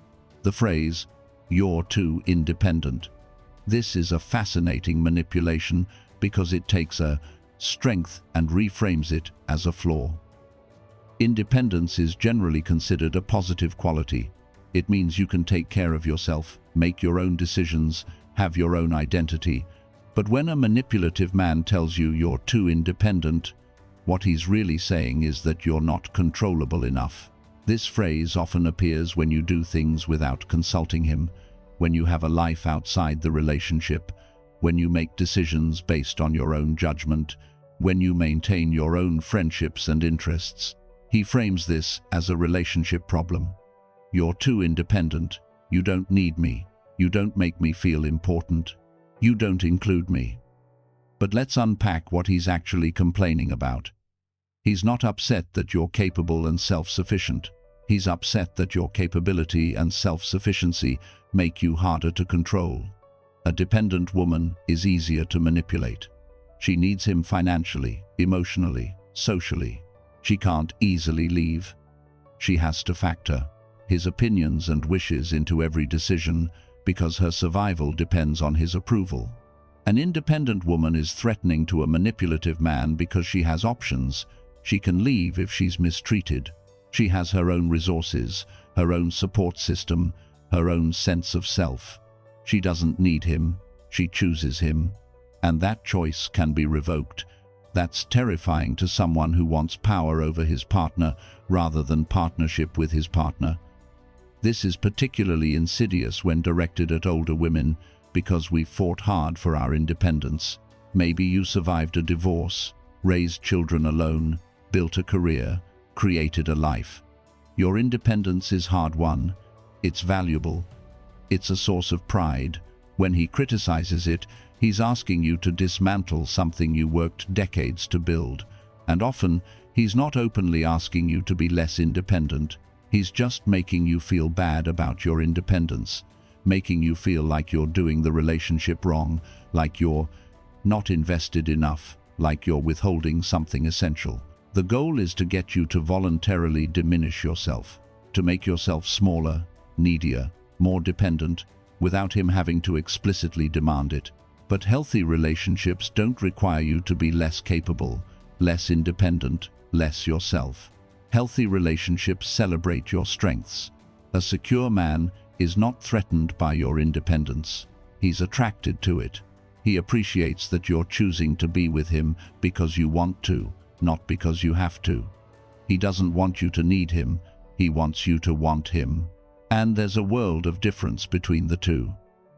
The phrase, "You're too independent." This is a fascinating manipulation because it takes a strength and reframes it as a flaw. Independence is generally considered a positive quality. It means you can take care of yourself, make your own decisions, have your own identity. But when a manipulative man tells you you're too independent, what he's really saying is that you're not controllable enough. This phrase often appears when you do things without consulting him, when you have a life outside the relationship, when you make decisions based on your own judgment, when you maintain your own friendships and interests. He frames this as a relationship problem. You're too independent. You don't need me. You don't make me feel important. You don't include me. But let's unpack what he's actually complaining about. He's not upset that you're capable and self-sufficient. He's upset that your capability and self-sufficiency make you harder to control. A dependent woman is easier to manipulate. She needs him financially, emotionally, socially. She can't easily leave. She has to factor his opinions and wishes into every decision because her survival depends on his approval. An independent woman is threatening to a manipulative man because she has options. She can leave if she's mistreated. She has her own resources, her own support system, her own sense of self. She doesn't need him, she chooses him. And that choice can be revoked. That's terrifying to someone who wants power over his partner rather than partnership with his partner. This is particularly insidious when directed at older women because we've fought hard for our independence. Maybe you survived a divorce, raised children alone, built a career, created a life. Your independence is hard-won. It's valuable. It's a source of pride. When he criticizes it, he's asking you to dismantle something you worked decades to build. And often, he's not openly asking you to be less independent. He's just making you feel bad about your independence, making you feel like you're doing the relationship wrong, like you're not invested enough, like you're withholding something essential. The goal is to get you to voluntarily diminish yourself, to make yourself smaller, needier, more dependent, without him having to explicitly demand it. But healthy relationships don't require you to be less capable, less independent, less yourself. Healthy relationships celebrate your strengths. A secure man is not threatened by your independence. He's attracted to it. He appreciates that you're choosing to be with him because you want to, not because you have to. He doesn't want you to need him. He wants you to want him. And there's a world of difference between the two.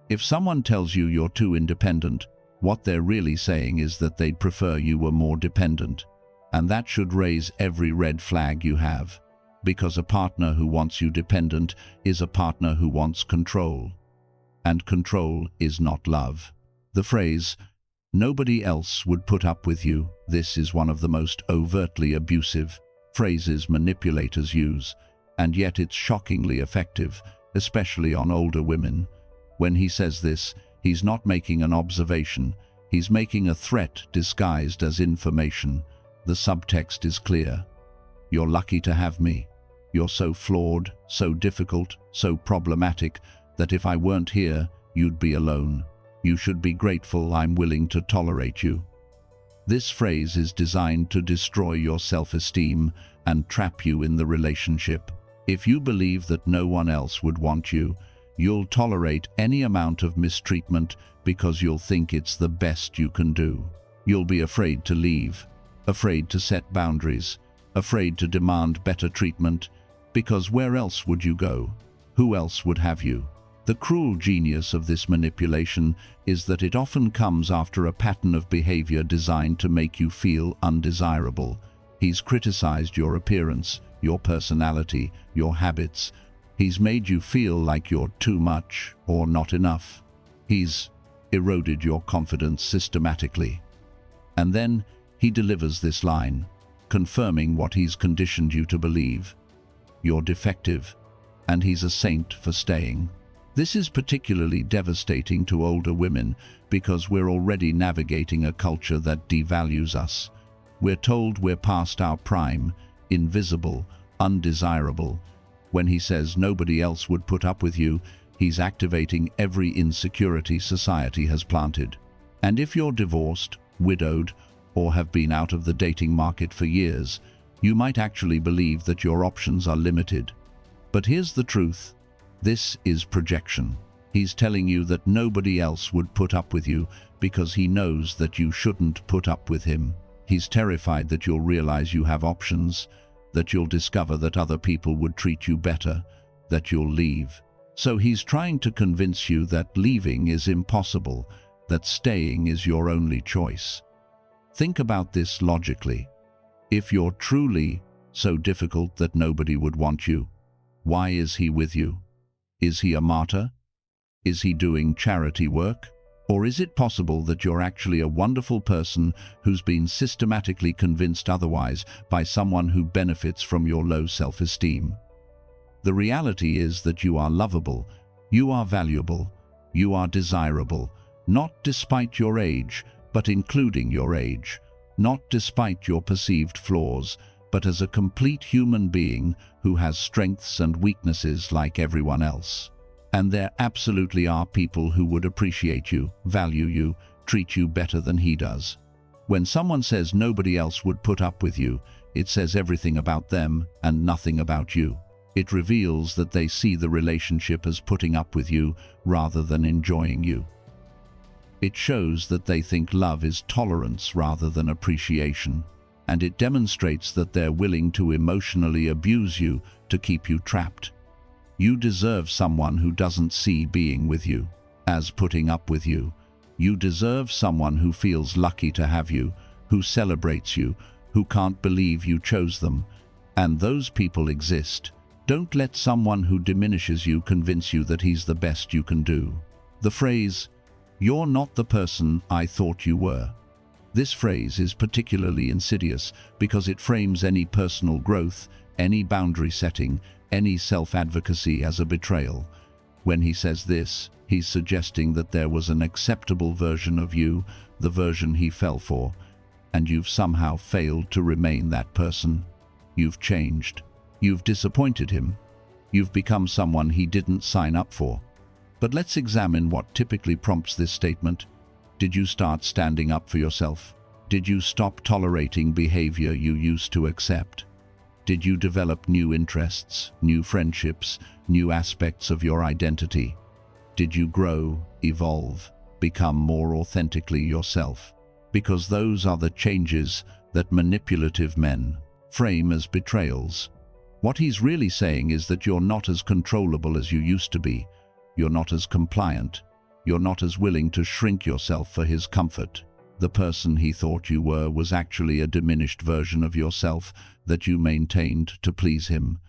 If someone tells you you're too independent, what they're really saying is that they'd prefer you were more dependent. And that should raise every red flag you have, because a partner who wants you dependent is a partner who wants control. And control is not love. The phrase, "Nobody else would put up with you," this is one of the most overtly abusive phrases manipulators use, and yet it's shockingly effective, especially on older women. When he says this, he's not making an observation, he's making a threat disguised as information. The subtext is clear. You're lucky to have me. You're so flawed, so difficult, so problematic, that if I weren't here, you'd be alone. You should be grateful I'm willing to tolerate you. This phrase is designed to destroy your self-esteem and trap you in the relationship. If you believe that no one else would want you, you'll tolerate any amount of mistreatment because you'll think it's the best you can do. You'll be afraid to leave, afraid to set boundaries, afraid to demand better treatment, because where else would you go? Who else would have you? The cruel genius of this manipulation is that it often comes after a pattern of behavior designed to make you feel undesirable. He's criticized your appearance, your personality, your habits. He's made you feel like you're too much or not enough. He's eroded your confidence systematically. And then he delivers this line, confirming what he's conditioned you to believe. You're defective, and he's a saint for staying. This is particularly devastating to older women because we're already navigating a culture that devalues us. We're told we're past our prime, invisible, undesirable. When he says nobody else would put up with you, he's activating every insecurity society has planted. And if you're divorced, widowed, or have been out of the dating market for years, you might actually believe that your options are limited. But here's the truth. This is projection. He's telling you that nobody else would put up with you because he knows that you shouldn't put up with him. He's terrified that you'll realize you have options, that you'll discover that other people would treat you better, that you'll leave. So he's trying to convince you that leaving is impossible, that staying is your only choice. Think about this logically. If you're truly so difficult that nobody would want you, why is he with you? Is he a martyr? Is he doing charity work? Or is it possible that you're actually a wonderful person who's been systematically convinced otherwise by someone who benefits from your low self-esteem? The reality is that you are lovable, you are valuable, you are desirable, not despite your age, but including your age, not despite your perceived flaws, but as a complete human being who has strengths and weaknesses like everyone else. And there absolutely are people who would appreciate you, value you, treat you better than he does. When someone says nobody else would put up with you, it says everything about them and nothing about you. It reveals that they see the relationship as putting up with you rather than enjoying you. It shows that they think love is tolerance rather than appreciation, and it demonstrates that they're willing to emotionally abuse you to keep you trapped. You deserve someone who doesn't see being with you as putting up with you. You deserve someone who feels lucky to have you, who celebrates you, who can't believe you chose them. And those people exist. Don't let someone who diminishes you convince you that he's the best you can do. The phrase, "You're not the person I thought you were." This phrase is particularly insidious because it frames any personal growth, any boundary setting, any self-advocacy as a betrayal. When he says this, he's suggesting that there was an acceptable version of you, the version he fell for, and you've somehow failed to remain that person. You've changed. You've disappointed him. You've become someone he didn't sign up for. But let's examine what typically prompts this statement. Did you start standing up for yourself? Did you stop tolerating behavior you used to accept? Did you develop new interests, new friendships, new aspects of your identity? Did you grow, evolve, become more authentically yourself? Because those are the changes that manipulative men frame as betrayals. What he's really saying is that you're not as controllable as you used to be. You're not as compliant. You're not as willing to shrink yourself for his comfort. The person he thought you were was actually a diminished version of yourself that you maintained to please him.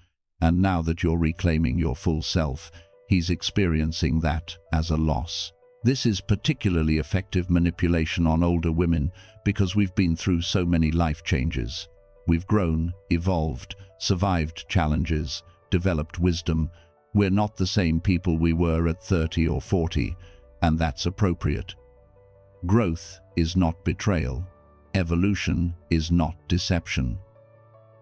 And now that you're reclaiming your full self, he's experiencing that as a loss. This is particularly effective manipulation on older women because we've been through so many life changes. We've grown, evolved, survived challenges, developed wisdom. We're not the same people we were at 30 or 40, and that's appropriate. Growth is not betrayal. Evolution is not deception.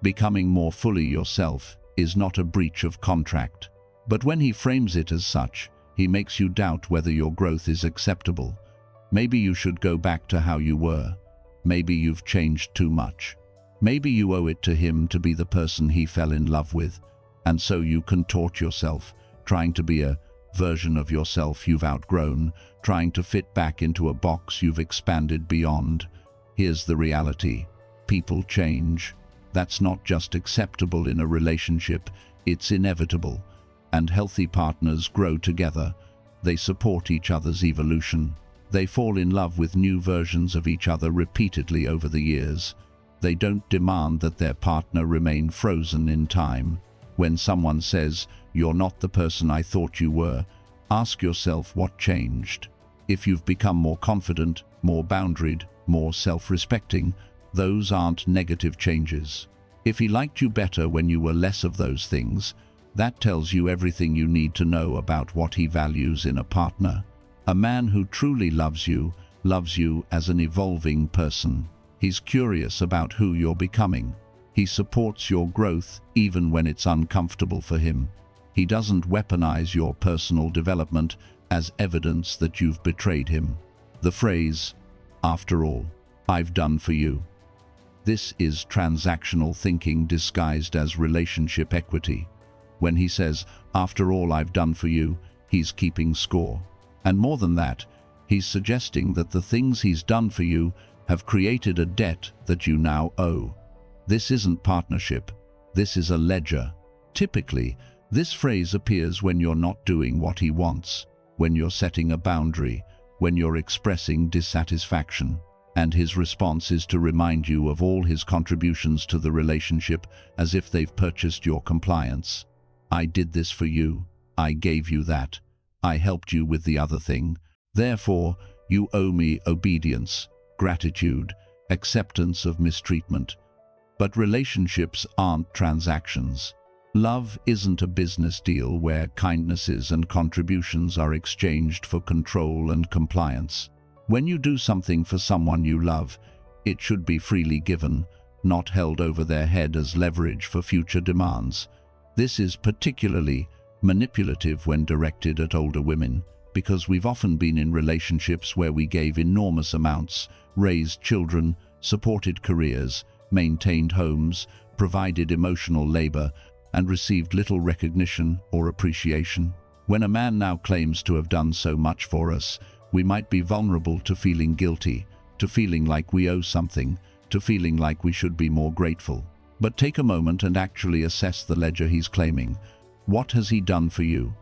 Becoming more fully yourself is not a breach of contract. But when he frames it as such, he makes you doubt whether your growth is acceptable. Maybe you should go back to how you were. Maybe you've changed too much. Maybe you owe it to him to be the person he fell in love with, and so you contort yourself, trying to be a version of yourself you've outgrown, trying to fit back into a box you've expanded beyond. Here's the reality. People change. That's not just acceptable in a relationship, it's inevitable. And healthy partners grow together. They support each other's evolution. They fall in love with new versions of each other repeatedly over the years. They don't demand that their partner remain frozen in time. When someone says, "You're not the person I thought you were," ask yourself what changed. If you've become more confident, more boundaried, more self-respecting, those aren't negative changes. If he liked you better when you were less of those things, that tells you everything you need to know about what he values in a partner. A man who truly loves you as an evolving person. He's curious about who you're becoming. He supports your growth even when it's uncomfortable for him. He doesn't weaponize your personal development as evidence that you've betrayed him. The phrase, "After all, I've done for you." This is transactional thinking disguised as relationship equity. When he says, "After all I've done for you," he's keeping score. And more than that, he's suggesting that the things he's done for you have created a debt that you now owe. This isn't partnership. This is a ledger. Typically, this phrase appears when you're not doing what he wants, when you're setting a boundary, when you're expressing dissatisfaction. And his response is to remind you of all his contributions to the relationship as if they've purchased your compliance. "I did this for you. I gave you that. I helped you with the other thing. Therefore, you owe me obedience, gratitude, acceptance of mistreatment." But relationships aren't transactions. Love isn't a business deal where kindnesses and contributions are exchanged for control and compliance. When you do something for someone you love, it should be freely given, not held over their head as leverage for future demands. This is particularly manipulative when directed at older women. because we've often been in relationships where we gave enormous amounts, raised children, supported careers, maintained homes, provided emotional labor, and received little recognition or appreciation. When a man now claims to have done so much for us, we might be vulnerable to feeling guilty, to feeling like we owe something, to feeling like we should be more grateful. But take a moment and actually assess the ledger he's claiming. What has he done for you?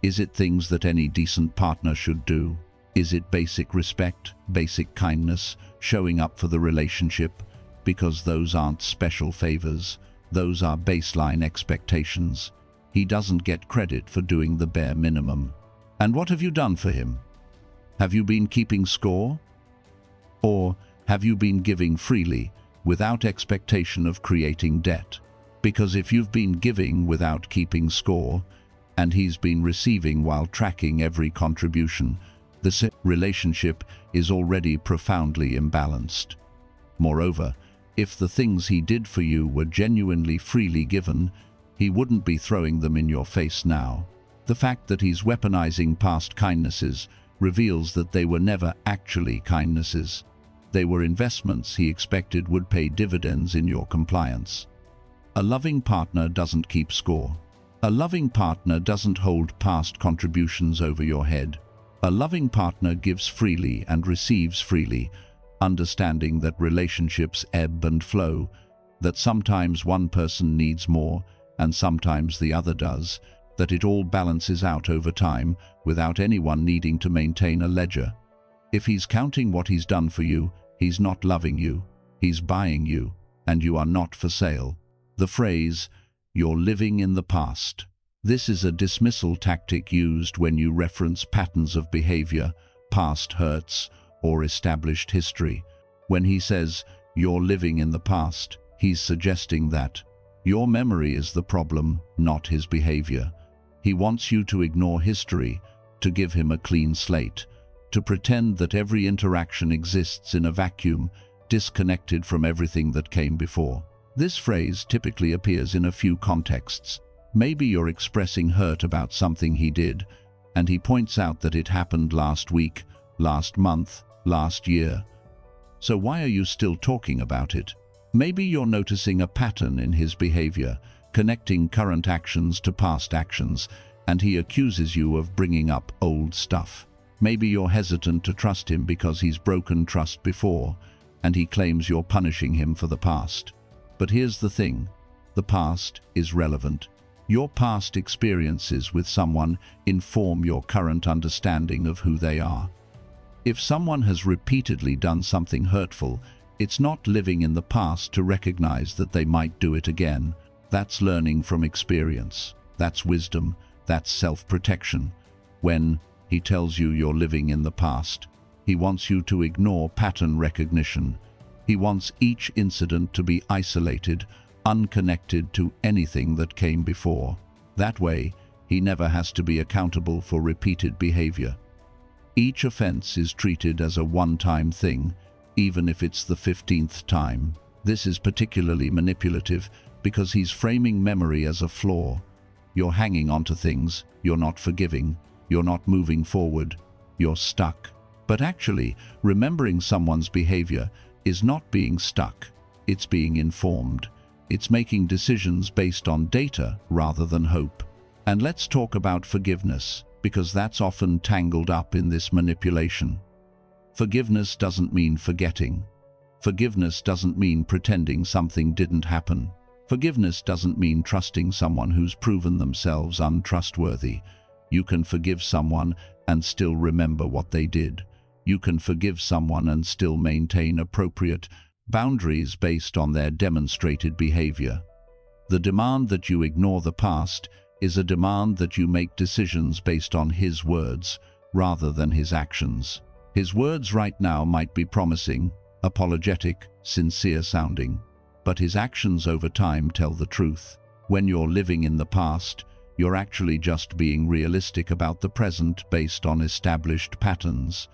Is it things that any decent partner should do? Is it basic respect, basic kindness, showing up for the relationship? Because those aren't special favors, those are baseline expectations. He doesn't get credit for doing the bare minimum. And what have you done for him? Have you been keeping score? Or have you been giving freely, without expectation of creating debt? Because if you've been giving without keeping score, and he's been receiving while tracking every contribution, the relationship is already profoundly imbalanced. Moreover, if the things he did for you were genuinely freely given, he wouldn't be throwing them in your face now. The fact that he's weaponizing past kindnesses reveals that they were never actually kindnesses. They were investments he expected would pay dividends in your compliance. A loving partner doesn't keep score. A loving partner doesn't hold past contributions over your head. A loving partner gives freely and receives freely, understanding that relationships ebb and flow, that sometimes one person needs more and sometimes the other does, that it all balances out over time without anyone needing to maintain a ledger. If he's counting what he's done for you, he's not loving you, he's buying you, and you are not for sale. The phrase, "You're living in the past." This is a dismissal tactic used when you reference patterns of behavior, past hurts, or established history. When he says, "You're living in the past," he's suggesting that your memory is the problem, not his behavior. He wants you to ignore history, to give him a clean slate, to pretend that every interaction exists in a vacuum, disconnected from everything that came before. This phrase typically appears in a few contexts. Maybe you're expressing hurt about something he did, and he points out that it happened last week, last month, last year. So why are you still talking about it? Maybe you're noticing a pattern in his behavior, connecting current actions to past actions, and he accuses you of bringing up old stuff. Maybe you're hesitant to trust him because he's broken trust before, and he claims you're punishing him for the past. But here's the thing, the past is relevant. Your past experiences with someone inform your current understanding of who they are. If someone has repeatedly done something hurtful, it's not living in the past to recognize that they might do it again. That's learning from experience. That's wisdom. That's self-protection. When he tells you you're living in the past, he wants you to ignore pattern recognition. He wants each incident to be isolated, unconnected to anything that came before. That way, he never has to be accountable for repeated behavior. Each offense is treated as a one-time thing, even if it's the 15th time. This is particularly manipulative because he's framing memory as a flaw. You're hanging onto things, you're not forgiving, you're not moving forward, you're stuck. But actually, remembering someone's behavior is not being stuck, it's being informed. It's making decisions based on data rather than hope. And let's talk about forgiveness, because that's often tangled up in this manipulation. Forgiveness doesn't mean forgetting. Forgiveness doesn't mean pretending something didn't happen. Forgiveness doesn't mean trusting someone who's proven themselves untrustworthy. You can forgive someone and still remember what they did. You can forgive someone and still maintain appropriate boundaries based on their demonstrated behavior. The demand that you ignore the past is a demand that you make decisions based on his words rather than his actions. His words right now might be promising, apologetic, sincere sounding, but his actions over time tell the truth. When you're living in the past, you're actually just being realistic about the present based on established patterns.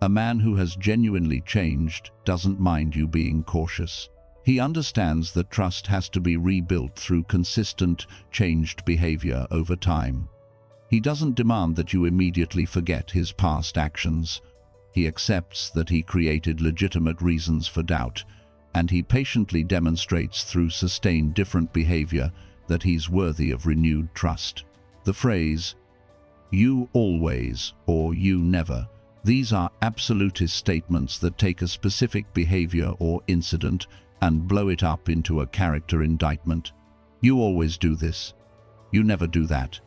A man who has genuinely changed doesn't mind you being cautious. He understands that trust has to be rebuilt through consistent, changed behavior over time. He doesn't demand that you immediately forget his past actions. He accepts that he created legitimate reasons for doubt, and he patiently demonstrates through sustained different behavior that he's worthy of renewed trust. The phrase, "you always" or "you never," these are absolutist statements that take a specific behavior or incident and blow it up into a character indictment. You always do this. You never do that.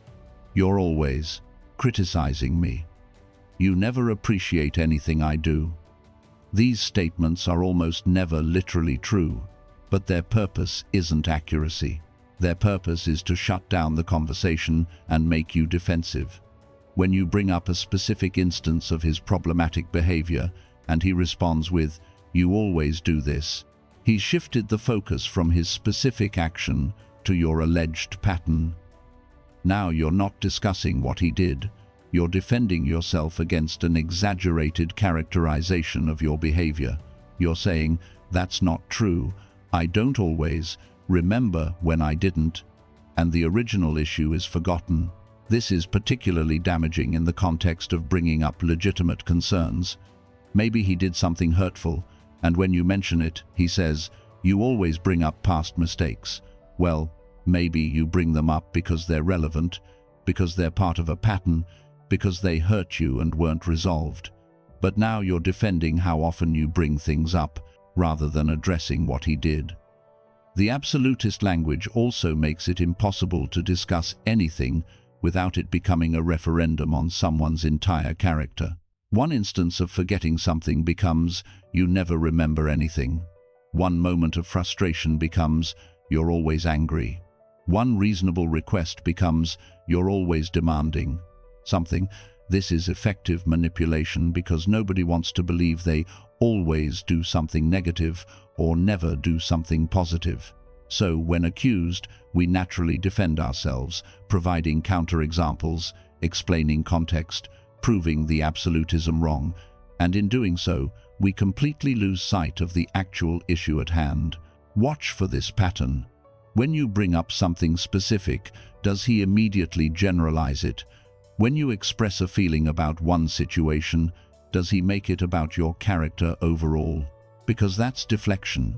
You're always criticizing me. You never appreciate anything I do. These statements are almost never literally true, but their purpose isn't accuracy. Their purpose is to shut down the conversation and make you defensive. When you bring up a specific instance of his problematic behavior and he responds with, "You always do this," he's shifted the focus from his specific action to your alleged pattern. Now you're not discussing what he did. You're defending yourself against an exaggerated characterization of your behavior. You're saying, "That's not true. I don't always. Remember when I didn't," and the original issue is forgotten. This is particularly damaging in the context of bringing up legitimate concerns. Maybe he did something hurtful, and when you mention it, he says, "You always bring up past mistakes." Well, maybe you bring them up because they're relevant, because they're part of a pattern, because they hurt you and weren't resolved. But now you're defending how often you bring things up, rather than addressing what he did. The absolutist language also makes it impossible to discuss anything without it becoming a referendum on someone's entire character. One instance of forgetting something becomes, "You never remember anything." One moment of frustration becomes, "You're always angry." One reasonable request becomes, "You're always demanding something." This is effective manipulation because nobody wants to believe they always do something negative or never do something positive. So, when accused, we naturally defend ourselves, providing counterexamples, explaining context, proving the absolutism wrong, and in doing so, we completely lose sight of the actual issue at hand. Watch for this pattern. When you bring up something specific, does he immediately generalize it? When you express a feeling about one situation, does he make it about your character overall? Because that's deflection.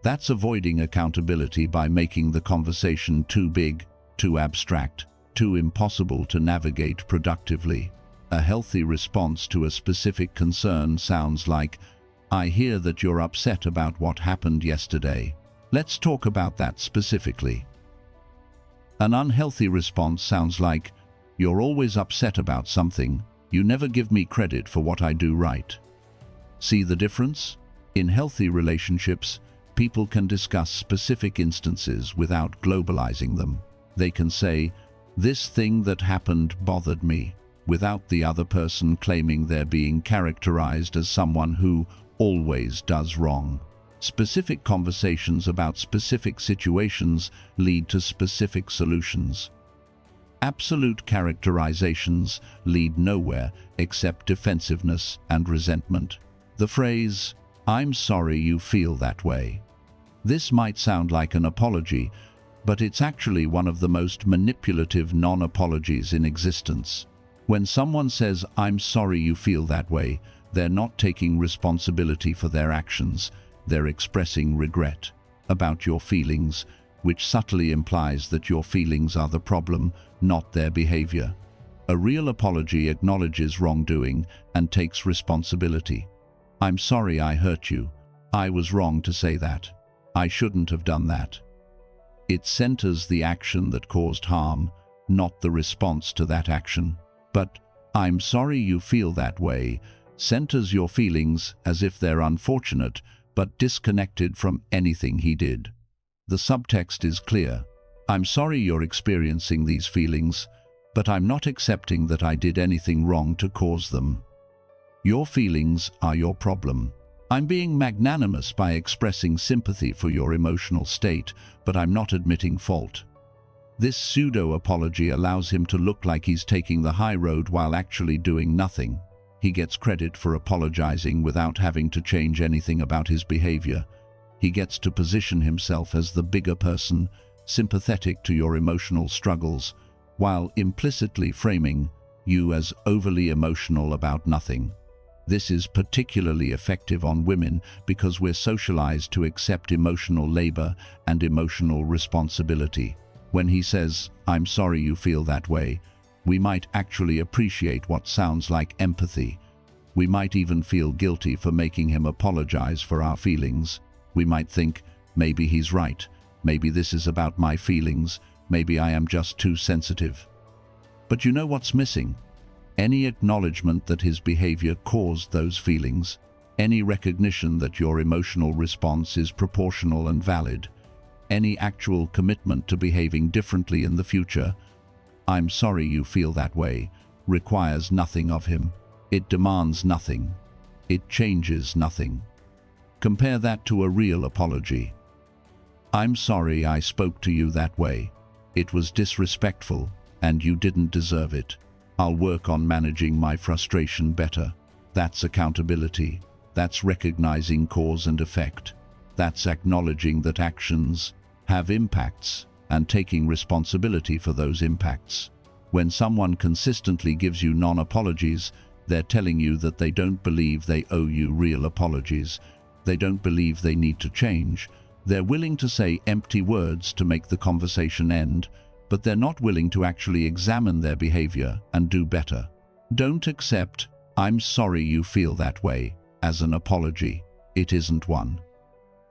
That's avoiding accountability by making the conversation too big, too abstract, too impossible to navigate productively. A healthy response to a specific concern sounds like, "I hear that you're upset about what happened yesterday. Let's talk about that specifically." An unhealthy response sounds like, "You're always upset about something. You never give me credit for what I do right." See the difference? In healthy relationships, people can discuss specific instances without globalizing them. They can say, "This thing that happened bothered me," without the other person claiming they're being characterized as someone who always does wrong. Specific conversations about specific situations lead to specific solutions. Absolute characterizations lead nowhere except defensiveness and resentment. The phrase, "I'm sorry you feel that way." This might sound like an apology, but it's actually one of the most manipulative non-apologies in existence. When someone says, "I'm sorry you feel that way," they're not taking responsibility for their actions. They're expressing regret about your feelings, which subtly implies that your feelings are the problem, not their behavior. A real apology acknowledges wrongdoing and takes responsibility. "I'm sorry I hurt you. I was wrong to say that. I shouldn't have done that." It centers the action that caused harm, not the response to that action. But "I'm sorry you feel that way" centers your feelings as if they're unfortunate, but disconnected from anything he did. The subtext is clear. "I'm sorry you're experiencing these feelings, but I'm not accepting that I did anything wrong to cause them. Your feelings are your problem. I'm being magnanimous by expressing sympathy for your emotional state, but I'm not admitting fault." This pseudo-apology allows him to look like he's taking the high road while actually doing nothing. He gets credit for apologizing without having to change anything about his behavior. He gets to position himself as the bigger person, sympathetic to your emotional struggles, while implicitly framing you as overly emotional about nothing. This is particularly effective on women because we're socialized to accept emotional labor and emotional responsibility. When he says, "I'm sorry you feel that way," we might actually appreciate what sounds like empathy. We might even feel guilty for making him apologize for our feelings. We might think, maybe he's right. Maybe this is about my feelings. Maybe I am just too sensitive. But you know what's missing? Any acknowledgement that his behavior caused those feelings. Any recognition that your emotional response is proportional and valid. Any actual commitment to behaving differently in the future. "I'm sorry you feel that way" requires nothing of him. It demands nothing. It changes nothing. Compare that to a real apology. "I'm sorry I spoke to you that way. It was disrespectful, and you didn't deserve it. I'll work on managing my frustration better." That's accountability. That's recognizing cause and effect. That's acknowledging that actions have impacts and taking responsibility for those impacts. When someone consistently gives you non-apologies, they're telling you that they don't believe they owe you real apologies. They don't believe they need to change. They're willing to say empty words to make the conversation end, but they're not willing to actually examine their behavior and do better. Don't accept "I'm sorry you feel that way" as an apology. It isn't one.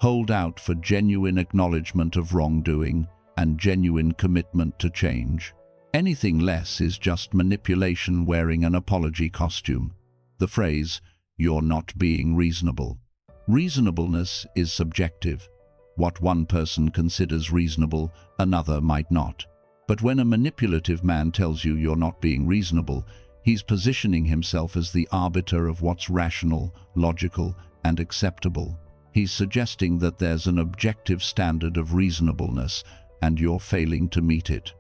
Hold out for genuine acknowledgement of wrongdoing and genuine commitment to change. Anything less is just manipulation wearing an apology costume. The phrase, "you're not being reasonable." Reasonableness is subjective. What one person considers reasonable, another might not. But when a manipulative man tells you you're not being reasonable, he's positioning himself as the arbiter of what's rational, logical, and acceptable. He's suggesting that there's an objective standard of reasonableness, and you're failing to meet it.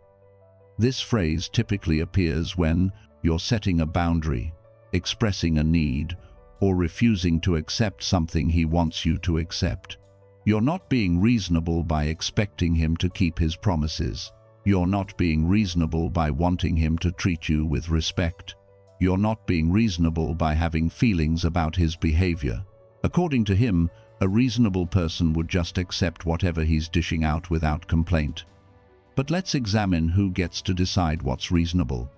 This phrase typically appears when you're setting a boundary, expressing a need, or refusing to accept something he wants you to accept. You're not being reasonable by expecting him to keep his promises. You're not being reasonable by wanting him to treat you with respect. You're not being reasonable by having feelings about his behavior. According to him, a reasonable person would just accept whatever he's dishing out without complaint. But let's examine who gets to decide what's reasonable.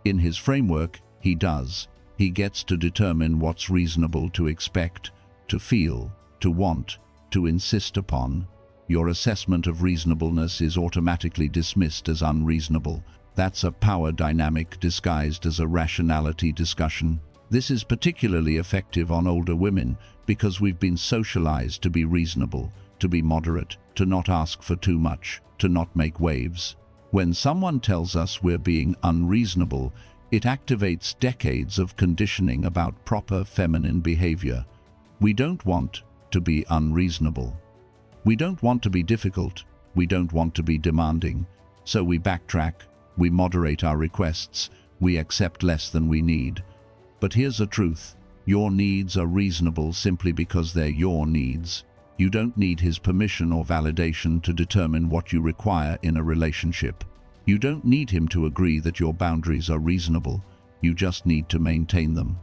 In his framework, he does. He gets to determine what's reasonable to expect, to feel, to want, to insist upon. Your assessment of reasonableness is automatically dismissed as unreasonable. That's a power dynamic disguised as a rationality discussion. This is particularly effective on older women because we've been socialized to be reasonable, to be moderate, to not ask for too much, to not make waves. When someone tells us we're being unreasonable, it activates decades of conditioning about proper feminine behavior. We don't want to be unreasonable. We don't want to be difficult. We don't want to be demanding. So we backtrack, we moderate our requests, we accept less than we need. But here's the truth. Your needs are reasonable simply because they're your needs. You don't need his permission or validation to determine what you require in a relationship. You don't need him to agree that your boundaries are reasonable. You just need to maintain them.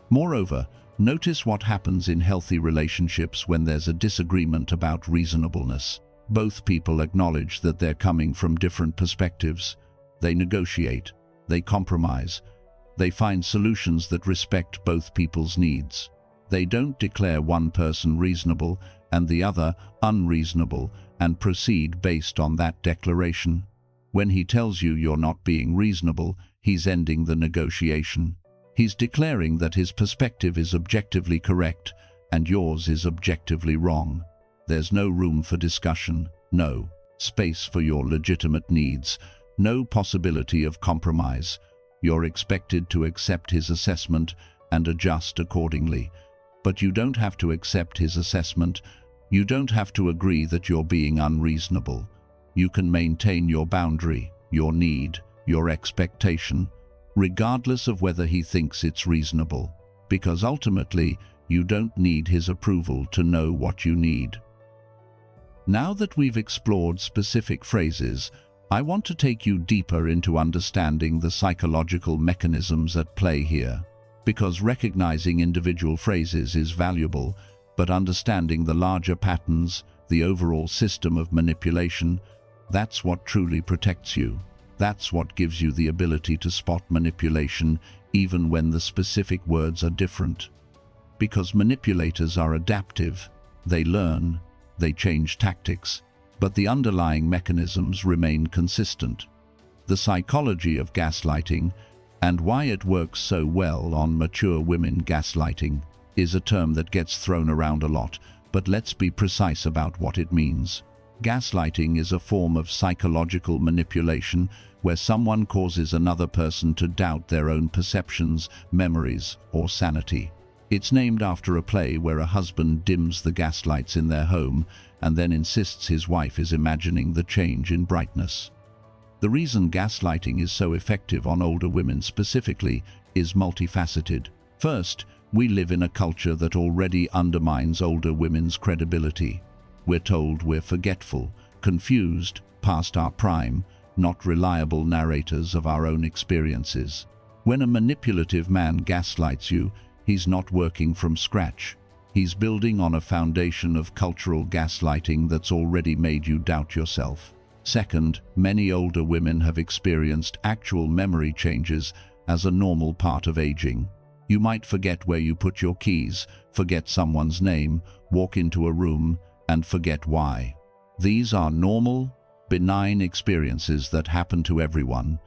Moreover, notice what happens in healthy relationships when there's a disagreement about reasonableness. Both people acknowledge that they're coming from different perspectives. They negotiate. They compromise. They find solutions that respect both people's needs. They don't declare one person reasonable and the other unreasonable and proceed based on that declaration. When he tells you you're not being reasonable, he's ending the negotiation. He's declaring that his perspective is objectively correct and yours is objectively wrong. There's no room for discussion, no space for your legitimate needs, no possibility of compromise. You're expected to accept his assessment and adjust accordingly. But you don't have to accept his assessment. You don't have to agree that you're being unreasonable. You can maintain your boundary, your need, your expectation, regardless of whether he thinks it's reasonable, because ultimately you don't need his approval to know what you need. Now that we've explored specific phrases, I want to take you deeper into understanding the psychological mechanisms at play here, because recognizing individual phrases is valuable, but understanding the larger patterns, the overall system of manipulation, that's what truly protects you. That's what gives you the ability to spot manipulation even when the specific words are different. Because manipulators are adaptive, they learn, they change tactics, but the underlying mechanisms remain consistent. The psychology of gaslighting, and why it works so well on mature women. Gaslighting is a term that gets thrown around a lot, but let's be precise about what it means. Gaslighting is a form of psychological manipulation where someone causes another person to doubt their own perceptions, memories, or sanity. It's named after a play where a husband dims the gaslights in their home and then insists his wife is imagining the change in brightness. The reason gaslighting is so effective on older women specifically is multifaceted. First, we live in a culture that already undermines older women's credibility. We're told we're forgetful, confused, past our prime, not reliable narrators of our own experiences. When a manipulative man gaslights you, he's not working from scratch. He's building on a foundation of cultural gaslighting that's already made you doubt yourself. Second, many older women have experienced actual memory changes as a normal part of aging. You might forget where you put your keys, forget someone's name, walk into a room, and forget why. These are normal, benign experiences that happen to everyone,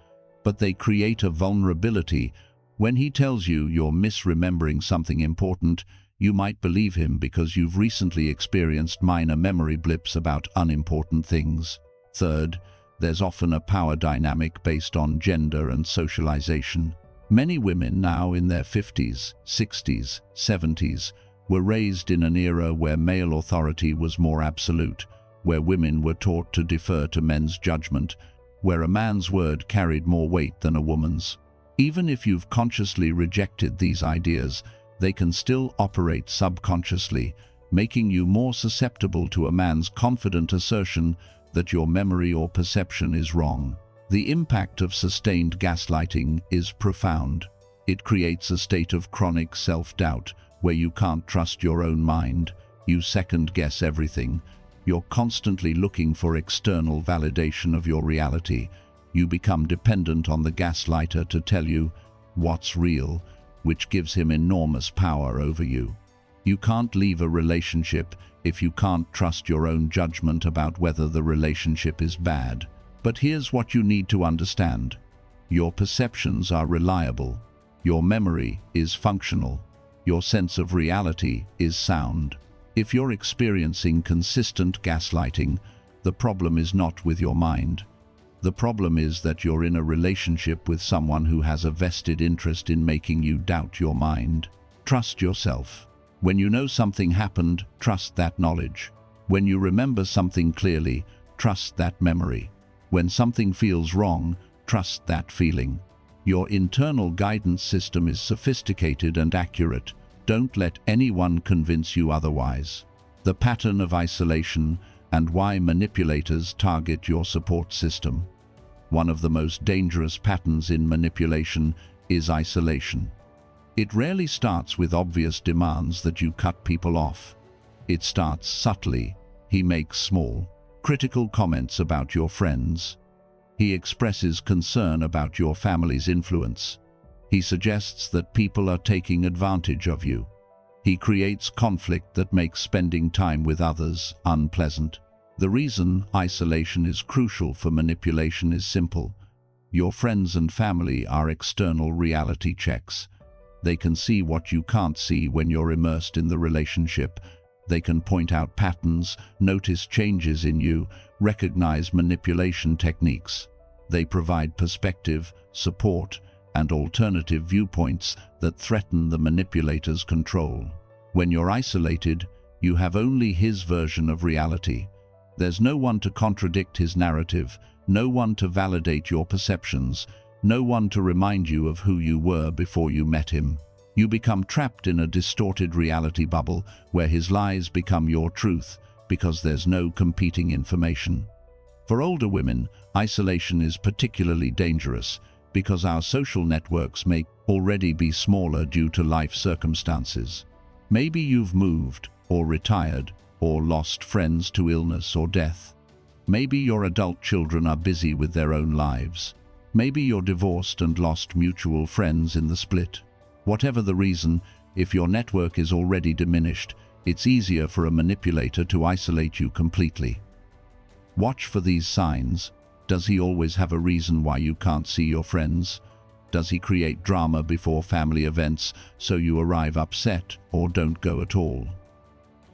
but they create a vulnerability. When he tells you you're misremembering something important, you might believe him because you've recently experienced minor memory blips about unimportant things. Third, there's often a power dynamic based on gender and socialization. Many women now in their 50s, 60s, 70s were raised in an era where male authority was more absolute, where women were taught to defer to men's judgment, where a man's word carried more weight than a woman's. Even if you've consciously rejected these ideas, they can still operate subconsciously, making you more susceptible to a man's confident assertion that your memory or perception is wrong. The impact of sustained gaslighting is profound. It creates a state of chronic self-doubt where you can't trust your own mind, you second-guess everything, you're constantly looking for external validation of your reality. You become dependent on the gaslighter to tell you what's real, which gives him enormous power over you. You can't leave a relationship if you can't trust your own judgment about whether the relationship is bad. But here's what you need to understand. Your perceptions are reliable. Your memory is functional. Your sense of reality is sound. If you're experiencing consistent gaslighting, the problem is not with your mind. The problem is that you're in a relationship with someone who has a vested interest in making you doubt your mind. Trust yourself. When you know something happened, trust that knowledge. When you remember something clearly, trust that memory. When something feels wrong, trust that feeling. Your internal guidance system is sophisticated and accurate. Don't let anyone convince you otherwise. The pattern of isolation and why manipulators target your support system. One of the most dangerous patterns in manipulation is isolation. It rarely starts with obvious demands that you cut people off. It starts subtly. He makes small, critical comments about your friends. He expresses concern about your family's influence. He suggests that people are taking advantage of you. He creates conflict that makes spending time with others unpleasant. The reason isolation is crucial for manipulation is simple. Your friends and family are external reality checks. They can see what you can't see when you're immersed in the relationship. They can point out patterns, notice changes in you, recognize manipulation techniques. They provide perspective, support, and alternative viewpoints that threaten the manipulator's control. When you're isolated, you have only his version of reality. There's no one to contradict his narrative, no one to validate your perceptions, no one to remind you of who you were before you met him. You become trapped in a distorted reality bubble where his lies become your truth because there's no competing information. For older women, isolation is particularly dangerous because our social networks may already be smaller due to life circumstances. Maybe you've moved, or retired, or lost friends to illness or death. Maybe your adult children are busy with their own lives. Maybe you're divorced and lost mutual friends in the split. Whatever the reason, if your network is already diminished, it's easier for a manipulator to isolate you completely. Watch for these signs. Does he always have a reason why you can't see your friends? Does he create drama before family events so you arrive upset or don't go at all?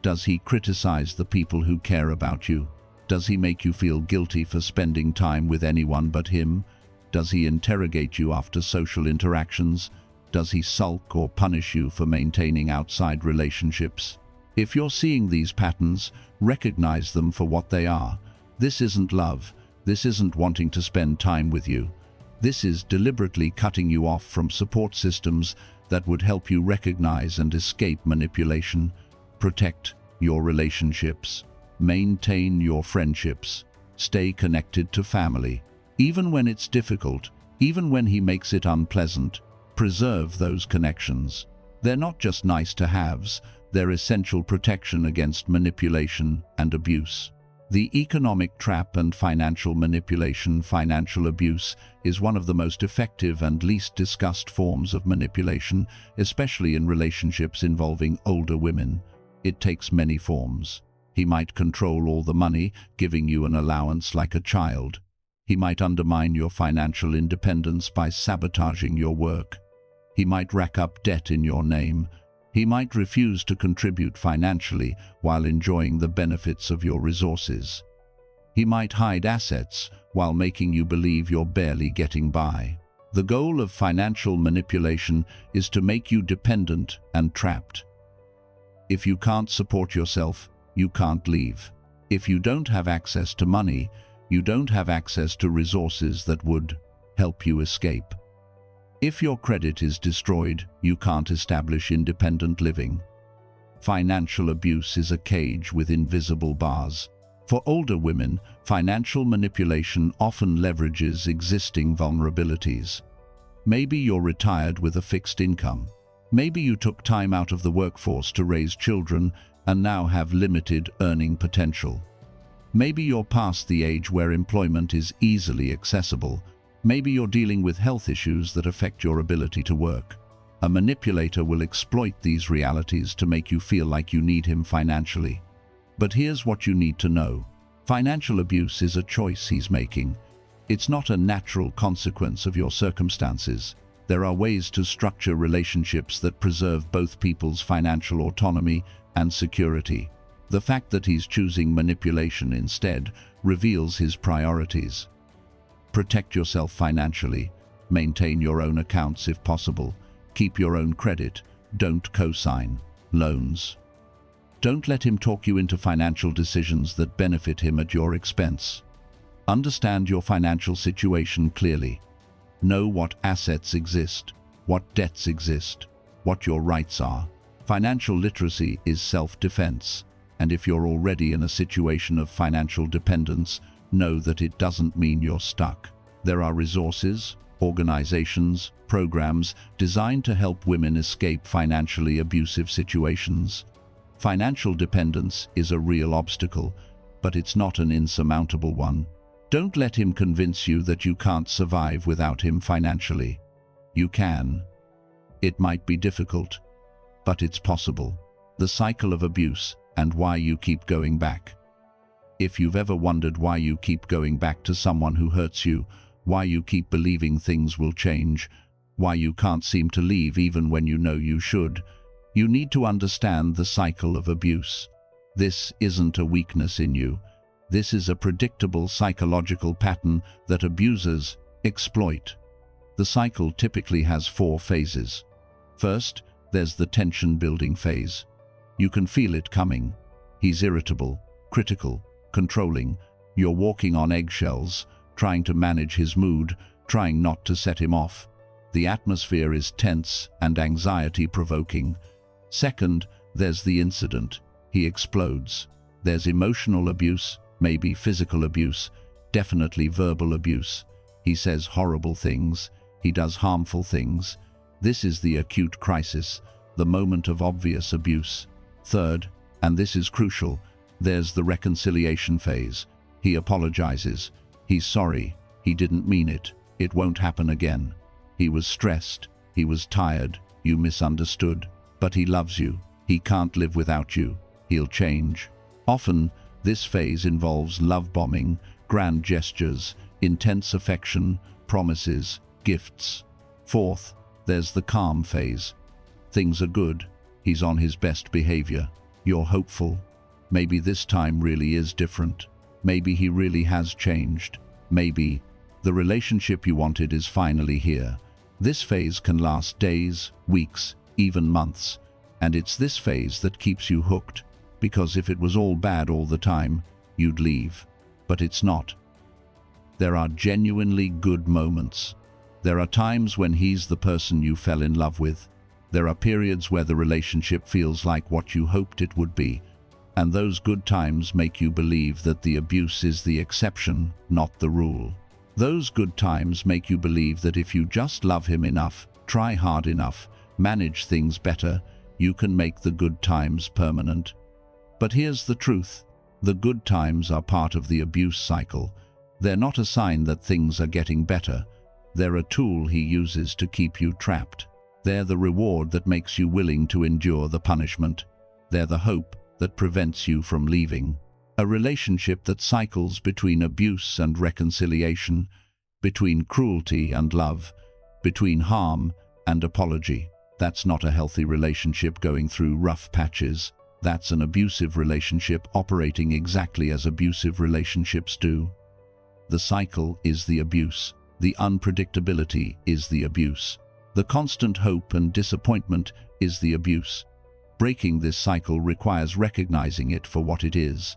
Does he criticize the people who care about you? Does he make you feel guilty for spending time with anyone but him? Does he interrogate you after social interactions? Does he sulk or punish you for maintaining outside relationships? If you're seeing these patterns, recognize them for what they are. This isn't love. This isn't wanting to spend time with you. This is deliberately cutting you off from support systems that would help you recognize and escape manipulation. Protect your relationships. Maintain your friendships. Stay connected to family. Even when it's difficult, even when he makes it unpleasant, preserve those connections. They're not just nice-to-haves, they're essential protection against manipulation and abuse. The economic trap and financial manipulation, financial abuse, is one of the most effective and least discussed forms of manipulation, especially in relationships involving older women. It takes many forms. He might control all the money, giving you an allowance like a child. He might undermine your financial independence by sabotaging your work. He might rack up debt in your name. He might refuse to contribute financially while enjoying the benefits of your resources. He might hide assets while making you believe you're barely getting by. The goal of financial manipulation is to make you dependent and trapped. If you can't support yourself, you can't leave. If you don't have access to money, you don't have access to resources that would help you escape. If your credit is destroyed, you can't establish independent living. Financial abuse is a cage with invisible bars. For older women, financial manipulation often leverages existing vulnerabilities. Maybe you're retired with a fixed income. Maybe you took time out of the workforce to raise children and now have limited earning potential. Maybe you're past the age where employment is easily accessible. Maybe you're dealing with health issues that affect your ability to work. A manipulator will exploit these realities to make you feel like you need him financially. But here's what you need to know. Financial abuse is a choice he's making. It's not a natural consequence of your circumstances. There are ways to structure relationships that preserve both people's financial autonomy and security. The fact that he's choosing manipulation instead reveals his priorities. Protect yourself financially. Maintain your own accounts if possible. Keep your own credit. Don't co-sign loans. Don't let him talk you into financial decisions that benefit him at your expense. Understand your financial situation clearly. Know what assets exist, what debts exist, what your rights are. Financial literacy is self-defense, and if you're already in a situation of financial dependence, know that it doesn't mean you're stuck. There are resources, organizations, programs designed to help women escape financially abusive situations. Financial dependence is a real obstacle, but it's not an insurmountable one. Don't let him convince you that you can't survive without him financially. You can. It might be difficult, but it's possible. The cycle of abuse and why you keep going back. If you've ever wondered why you keep going back to someone who hurts you, why you keep believing things will change, why you can't seem to leave even when you know you should, you need to understand the cycle of abuse. This isn't a weakness in you. This is a predictable psychological pattern that abusers exploit. The cycle typically has 4 phases. First, there's the tension-building phase. You can feel it coming. He's irritable, critical, controlling. You're walking on eggshells, trying to manage his mood, trying not to set him off. The atmosphere is tense and anxiety-provoking. Second, there's the incident. He explodes. There's emotional abuse, maybe physical abuse. Definitely verbal abuse. He says horrible things. He does harmful things. This is the acute crisis, the moment of obvious abuse. Third, and this is crucial, there's the reconciliation phase. He apologizes. He's sorry. He didn't mean it. It won't happen again. He was stressed. He was tired. You misunderstood. But he loves you. He can't live without you. He'll change. Often, this phase involves love bombing, grand gestures, intense affection, promises, gifts. Fourth, there's the calm phase. Things are good. He's on his best behavior. You're hopeful. Maybe this time really is different. Maybe he really has changed. Maybe the relationship you wanted is finally here. This phase can last days, weeks, even months. And it's this phase that keeps you hooked, because if it was all bad all the time, you'd leave. But it's not. There are genuinely good moments. There are times when he's the person you fell in love with. There are periods where the relationship feels like what you hoped it would be. And those good times make you believe that the abuse is the exception, not the rule. Those good times make you believe that if you just love him enough, try hard enough, manage things better, you can make the good times permanent. But here's the truth. The good times are part of the abuse cycle. They're not a sign that things are getting better. They're a tool he uses to keep you trapped. They're the reward that makes you willing to endure the punishment. They're the hope that prevents you from leaving. A relationship that cycles between abuse and reconciliation, between cruelty and love, between harm and apology. That's not a healthy relationship going through rough patches. That's an abusive relationship operating exactly as abusive relationships do. The cycle is the abuse. The unpredictability is the abuse. The constant hope and disappointment is the abuse. Breaking this cycle requires recognizing it for what it is.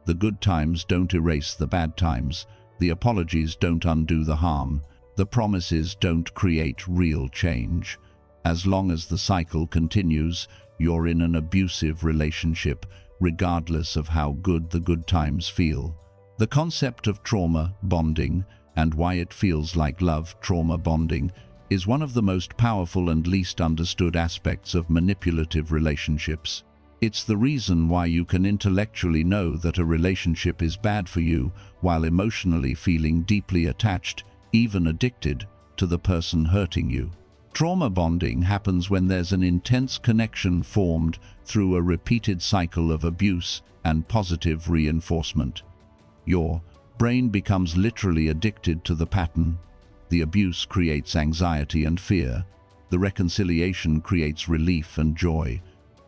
The good times don't erase the bad times. The apologies don't undo the harm. The promises don't create real change. As long as the cycle continues, you're in an abusive relationship, regardless of how good the good times feel. The concept of trauma bonding and why it feels like love trauma bonding is one of the most powerful and least understood aspects of manipulative relationships. It's the reason why you can intellectually know that a relationship is bad for you while emotionally feeling deeply attached, even addicted, to the person hurting you. Trauma bonding happens when there's an intense connection formed through a repeated cycle of abuse and positive reinforcement. Your brain becomes literally addicted to the pattern. The abuse creates anxiety and fear. The reconciliation creates relief and joy.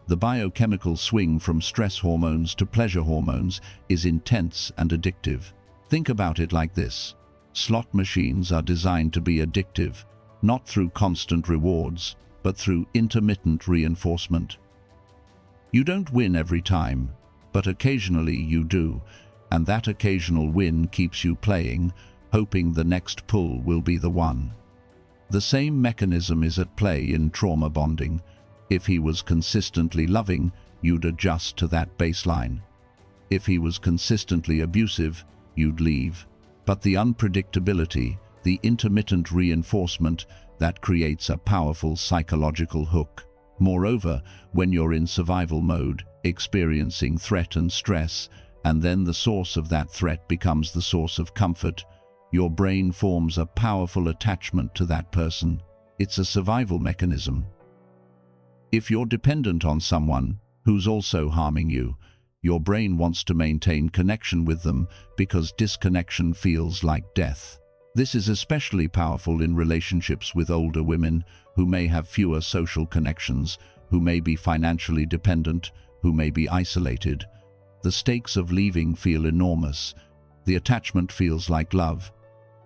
The biochemical swing from stress hormones to pleasure hormones is intense and addictive. Think about it like this. Slot machines are designed to be addictive, not through constant rewards, but through intermittent reinforcement. You don't win every time, but occasionally you do, and that occasional win keeps you playing, hoping the next pull will be the one. The same mechanism is at play in trauma bonding. If he was consistently loving, you'd adjust to that baseline. If he was consistently abusive, you'd leave. But the unpredictability, the intermittent reinforcement, that creates a powerful psychological hook. Moreover, when you're in survival mode, experiencing threat and stress, and then the source of that threat becomes the source of comfort, your brain forms a powerful attachment to that person. It's a survival mechanism. If you're dependent on someone who's also harming you, your brain wants to maintain connection with them because disconnection feels like death. This is especially powerful in relationships with older women who may have fewer social connections, who may be financially dependent, who may be isolated. The stakes of leaving feel enormous. The attachment feels like love,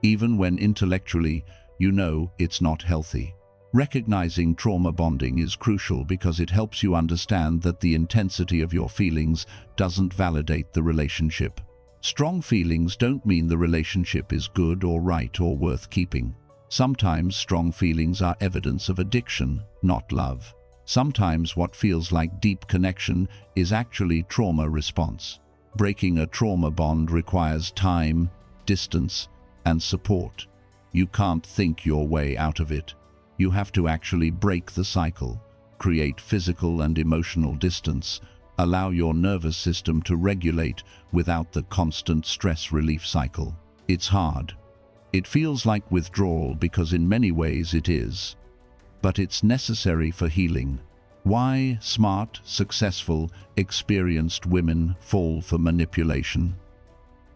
even when intellectually you know it's not healthy. Recognizing trauma bonding is crucial because it helps you understand that the intensity of your feelings doesn't validate the relationship. Strong feelings don't mean the relationship is good or right or worth keeping. Sometimes strong feelings are evidence of addiction, not love. Sometimes what feels like deep connection is actually trauma response. Breaking a trauma bond requires time, distance and support. You can't think your way out of it. You have to actually break the cycle, create physical and emotional distance, allow your nervous system to regulate without the constant stress relief cycle. It's hard. It feels like withdrawal because in many ways it is. But it's necessary for healing. Why smart, successful, experienced women fall for manipulation?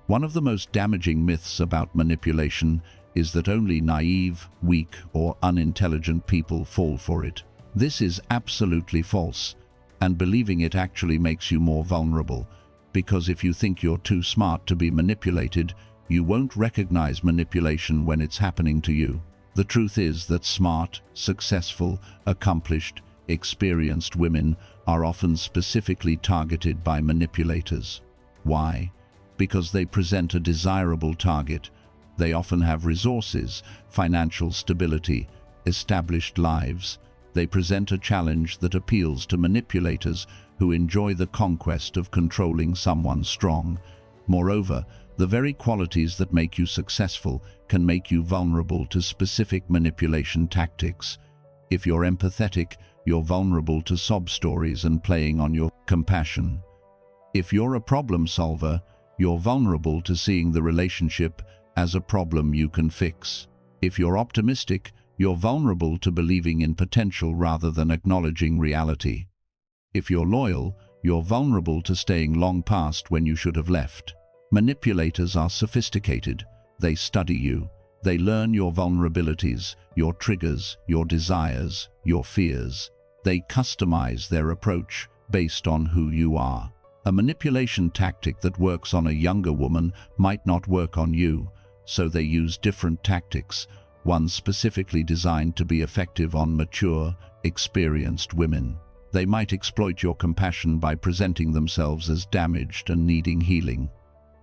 One of the most damaging myths about manipulation is that only naive, weak, or unintelligent people fall for it. This is absolutely false, and believing it actually makes you more vulnerable, because if you think you're too smart to be manipulated, you won't recognize manipulation when it's happening to you. The truth is that smart, successful, accomplished, experienced women are often specifically targeted by manipulators. Why? Because they present a desirable target. They often have resources, financial stability, established lives. They present a challenge that appeals to manipulators who enjoy the conquest of controlling someone strong. Moreover, the very qualities that make you successful can make you vulnerable to specific manipulation tactics. If you're empathetic, you're vulnerable to sob stories and playing on your compassion. If you're a problem solver, you're vulnerable to seeing the relationship as a problem you can fix. If you're optimistic, you're vulnerable to believing in potential rather than acknowledging reality. If you're loyal, you're vulnerable to staying long past when you should have left. Manipulators are sophisticated. They study you. They learn your vulnerabilities, your triggers, your desires, your fears. They customize their approach based on who you are. A manipulation tactic that works on a younger woman might not work on you, so they use different tactics, one specifically designed to be effective on mature, experienced women. They might exploit your compassion by presenting themselves as damaged and needing healing.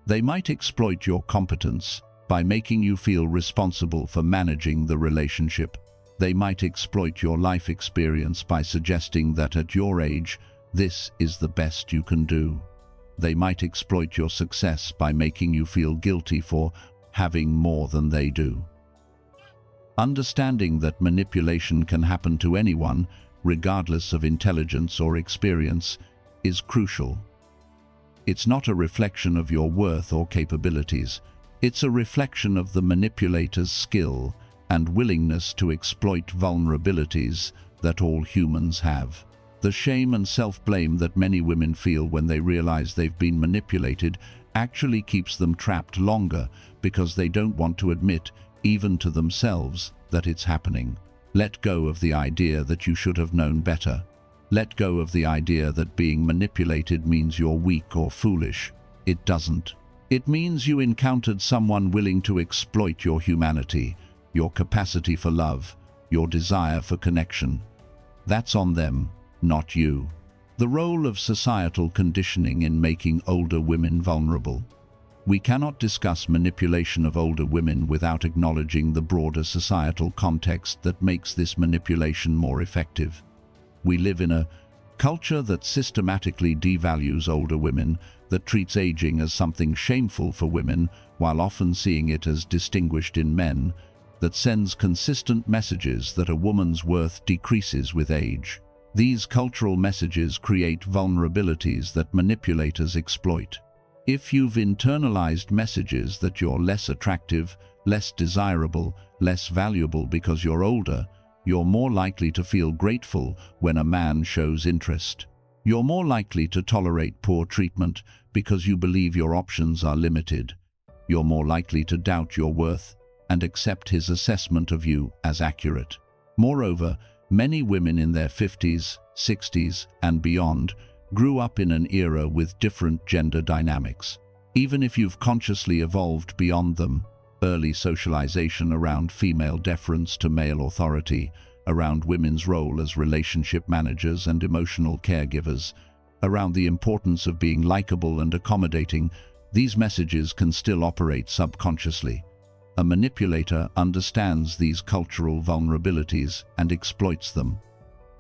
They might exploit your competence by making you feel responsible for managing the relationship. They might exploit your life experience by suggesting that at your age, this is the best you can do. They might exploit your success by making you feel guilty for having more than they do. Understanding that manipulation can happen to anyone, regardless of intelligence or experience, is crucial. It's not a reflection of your worth or capabilities. It's a reflection of the manipulator's skill and willingness to exploit vulnerabilities that all humans have. The shame and self-blame that many women feel when they realize they've been manipulated actually keeps them trapped longer because they don't want to admit, even to themselves, that it's happening. Let go of the idea that you should have known better. Let go of the idea that being manipulated means you're weak or foolish. It doesn't. It means you encountered someone willing to exploit your humanity, your capacity for love, your desire for connection. That's on them, not you. The role of societal conditioning in making older women vulnerable. We cannot discuss manipulation of older women without acknowledging the broader societal context that makes this manipulation more effective. We live in a culture that systematically devalues older women, that treats aging as something shameful for women while often seeing it as distinguished in men, that sends consistent messages that a woman's worth decreases with age. These cultural messages create vulnerabilities that manipulators exploit. If you've internalized messages that you're less attractive, less desirable, less valuable because you're older, you're more likely to feel grateful when a man shows interest. You're more likely to tolerate poor treatment because you believe your options are limited. You're more likely to doubt your worth and accept his assessment of you as accurate. Moreover, many women in their 50s, 60s, and beyond grew up in an era with different gender dynamics. Even if you've consciously evolved beyond them, early socialization around female deference to male authority, around women's role as relationship managers and emotional caregivers, around the importance of being likable and accommodating, these messages can still operate subconsciously. A manipulator understands these cultural vulnerabilities and exploits them.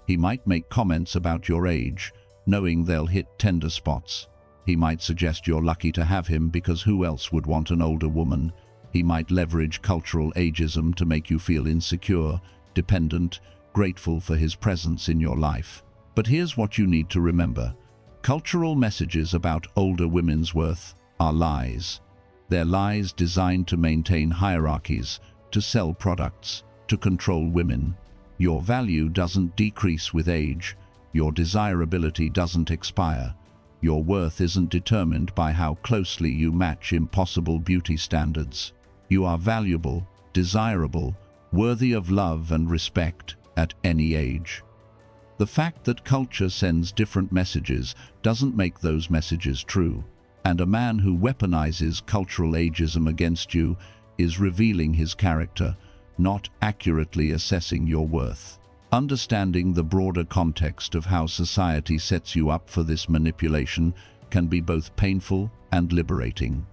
He might make comments about your age, knowing they'll hit tender spots. He might suggest you're lucky to have him because who else would want an older woman? He might leverage cultural ageism to make you feel insecure, dependent, grateful for his presence in your life. But here's what you need to remember. Cultural messages about older women's worth are lies. They're lies designed to maintain hierarchies, to sell products, to control women. Your value doesn't decrease with age. Your desirability doesn't expire. Your worth isn't determined by how closely you match impossible beauty standards. You are valuable, desirable, worthy of love and respect at any age. The fact that culture sends different messages doesn't make those messages true. And a man who weaponizes cultural ageism against you is revealing his character, not accurately assessing your worth. Understanding the broader context of how society sets you up for this manipulation can be both painful and liberating.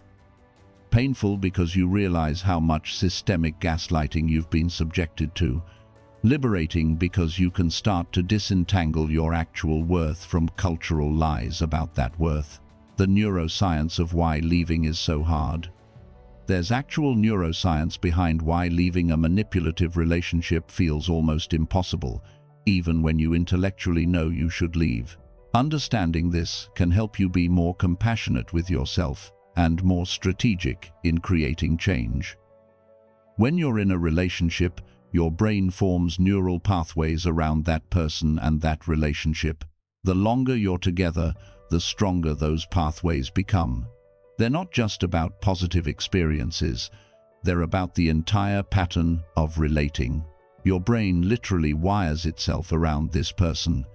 Painful because you realize how much systemic gaslighting you've been subjected to. Liberating because you can start to disentangle your actual worth from cultural lies about that worth. The neuroscience of why leaving is so hard. There's actual neuroscience behind why leaving a manipulative relationship feels almost impossible, even when you intellectually know you should leave. Understanding this can help you be more compassionate with yourself and more strategic in creating change. When you're in a relationship, your brain forms neural pathways around that person and that relationship. The longer you're together, the stronger those pathways become. They're not just about positive experiences, they're about the entire pattern of relating. Your brain literally wires itself around this person.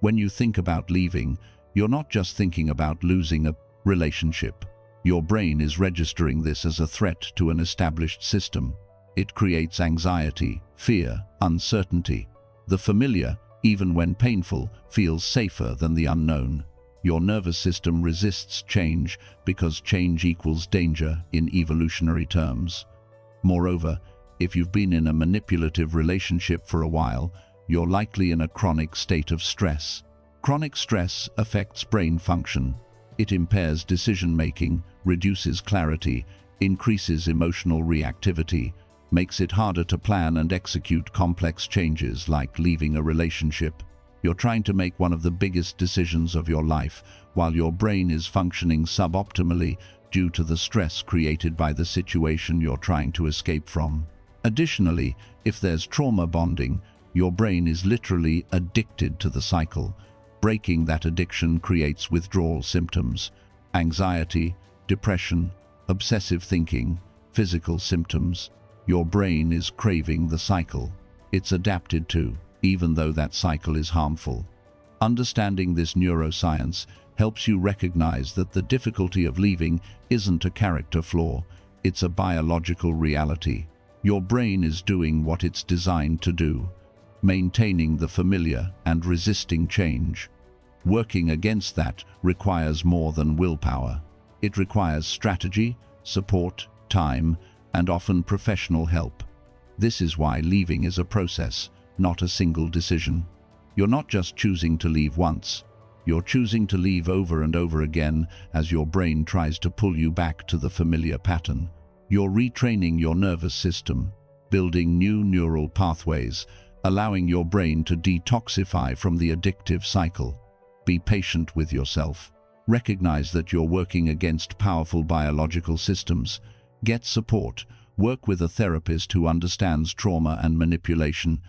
When you think about leaving, you're not just thinking about losing a relationship. Your brain is registering this as a threat to an established system. It creates anxiety, fear, uncertainty. The familiar, even when painful, feels safer than the unknown. Your nervous system resists change because change equals danger in evolutionary terms. Moreover, if you've been in a manipulative relationship for a while, you're likely in a chronic state of stress. Chronic stress affects brain function. It impairs decision-making, reduces clarity, increases emotional reactivity, makes it harder to plan and execute complex changes like leaving a relationship. You're trying to make one of the biggest decisions of your life while your brain is functioning suboptimally due to the stress created by the situation you're trying to escape from. Additionally, if there's trauma bonding, your brain is literally addicted to the cycle. Breaking that addiction creates withdrawal symptoms, anxiety, depression, obsessive thinking, physical symptoms. Your brain is craving the cycle. It's adapted to, even though that cycle is harmful. Understanding this neuroscience helps you recognize that the difficulty of leaving isn't a character flaw, it's a biological reality. Your brain is doing what it's designed to do, maintaining the familiar and resisting change. Working against that requires more than willpower. It requires strategy, support, time, and often professional help. This is why leaving is a process, not a single decision. You're not just choosing to leave once. You're choosing to leave over and over again as your brain tries to pull you back to the familiar pattern. You're retraining your nervous system, building new neural pathways, allowing your brain to detoxify from the addictive cycle. Be patient with yourself. Recognize that you're working against powerful biological systems. Get support. Work with a therapist who understands trauma and manipulation.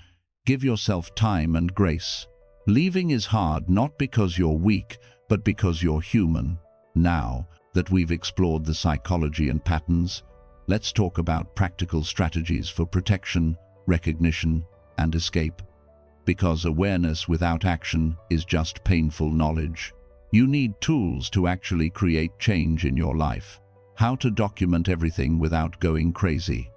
Give yourself time and grace. Leaving is hard not because you're weak, but because you're human. Now that we've explored the psychology and patterns, let's talk about practical strategies for protection, recognition, and escape. Because awareness without action is just painful knowledge. You need tools to actually create change in your life. How to document everything without going crazy.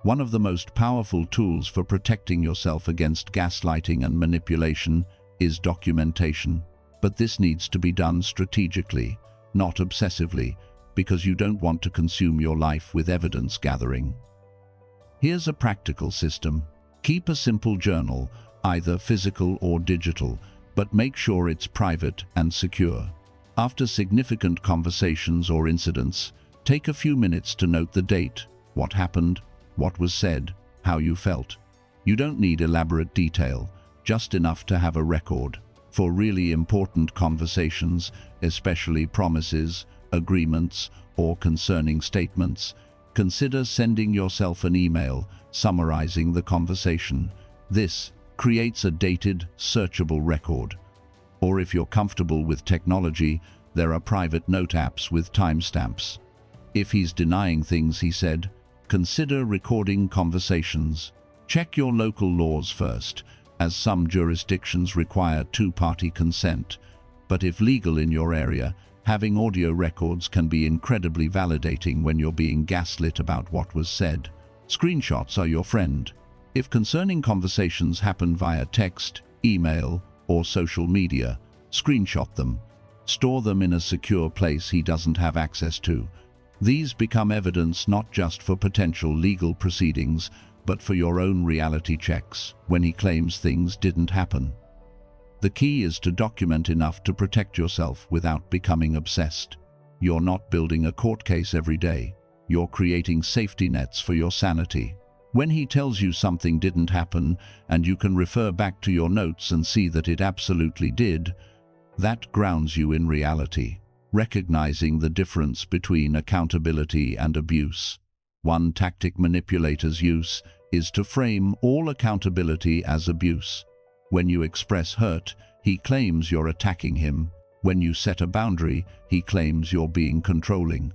One of the most powerful tools for protecting yourself against gaslighting and manipulation is documentation. But this needs to be done strategically, not obsessively, because you don't want to consume your life with evidence gathering. Here's a practical system. Keep a simple journal, either physical or digital, but make sure it's private and secure. After significant conversations or incidents, take a few minutes to note the date, what happened, what was said, how you felt. You don't need elaborate detail, just enough to have a record. For really important conversations, especially promises, agreements, or concerning statements, consider sending yourself an email summarizing the conversation. This creates a dated, searchable record. Or if you're comfortable with technology, there are private note apps with timestamps. If he's denying things he said, consider recording conversations. Check your local laws first, as some jurisdictions require two-party consent. But if legal in your area, having audio records can be incredibly validating when you're being gaslit about what was said. Screenshots are your friend. If concerning conversations happen via text, email, or social media, screenshot them. Store them in a secure place he doesn't have access to. These become evidence not just for potential legal proceedings, but for your own reality checks when he claims things didn't happen. The key is to document enough to protect yourself without becoming obsessed. You're not building a court case every day. You're creating safety nets for your sanity. When he tells you something didn't happen and you can refer back to your notes and see that it absolutely did, that grounds you in reality. Recognizing the difference between accountability and abuse. One tactic manipulators use is to frame all accountability as abuse. When you express hurt, he claims you're attacking him. When you set a boundary, he claims you're being controlling.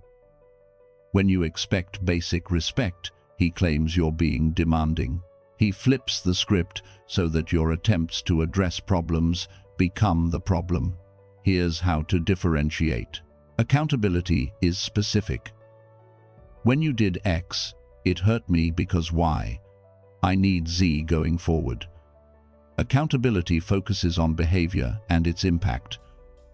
When you expect basic respect, he claims you're being demanding. He flips the script so that your attempts to address problems become the problem. Here's how to differentiate. Accountability is specific. When you did X, it hurt me because Y. I need Z going forward. Accountability focuses on behavior and its impact.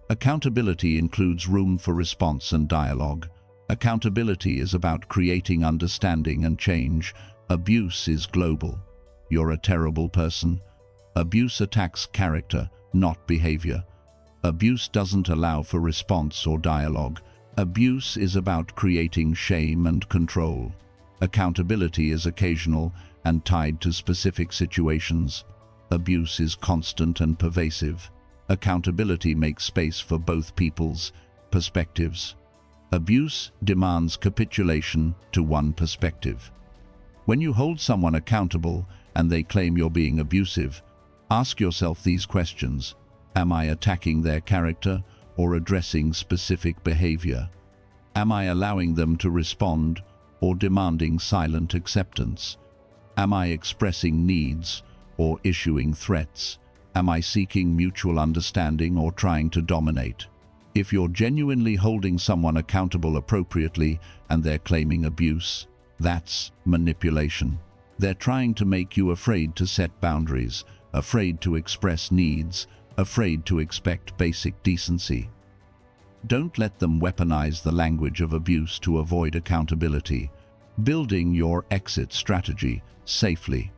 Accountability includes room for response and dialogue. Accountability is about creating understanding and change. Abuse is global. You're a terrible person. Abuse attacks character, not behavior. Abuse doesn't allow for response or dialogue. Abuse is about creating shame and control. Accountability is occasional and tied to specific situations. Abuse is constant and pervasive. Accountability makes space for both people's perspectives. Abuse demands capitulation to one perspective. When you hold someone accountable and they claim you're being abusive, ask yourself these questions. Am I attacking their character or addressing specific behavior? Am I allowing them to respond or demanding silent acceptance? Am I expressing needs or issuing threats? Am I seeking mutual understanding or trying to dominate? If you're genuinely holding someone accountable appropriately and they're claiming abuse, that's manipulation. They're trying to make you afraid to set boundaries, afraid to express needs, afraid to expect basic decency. Don't let them weaponize the language of abuse to avoid accountability. Building your exit strategy safely.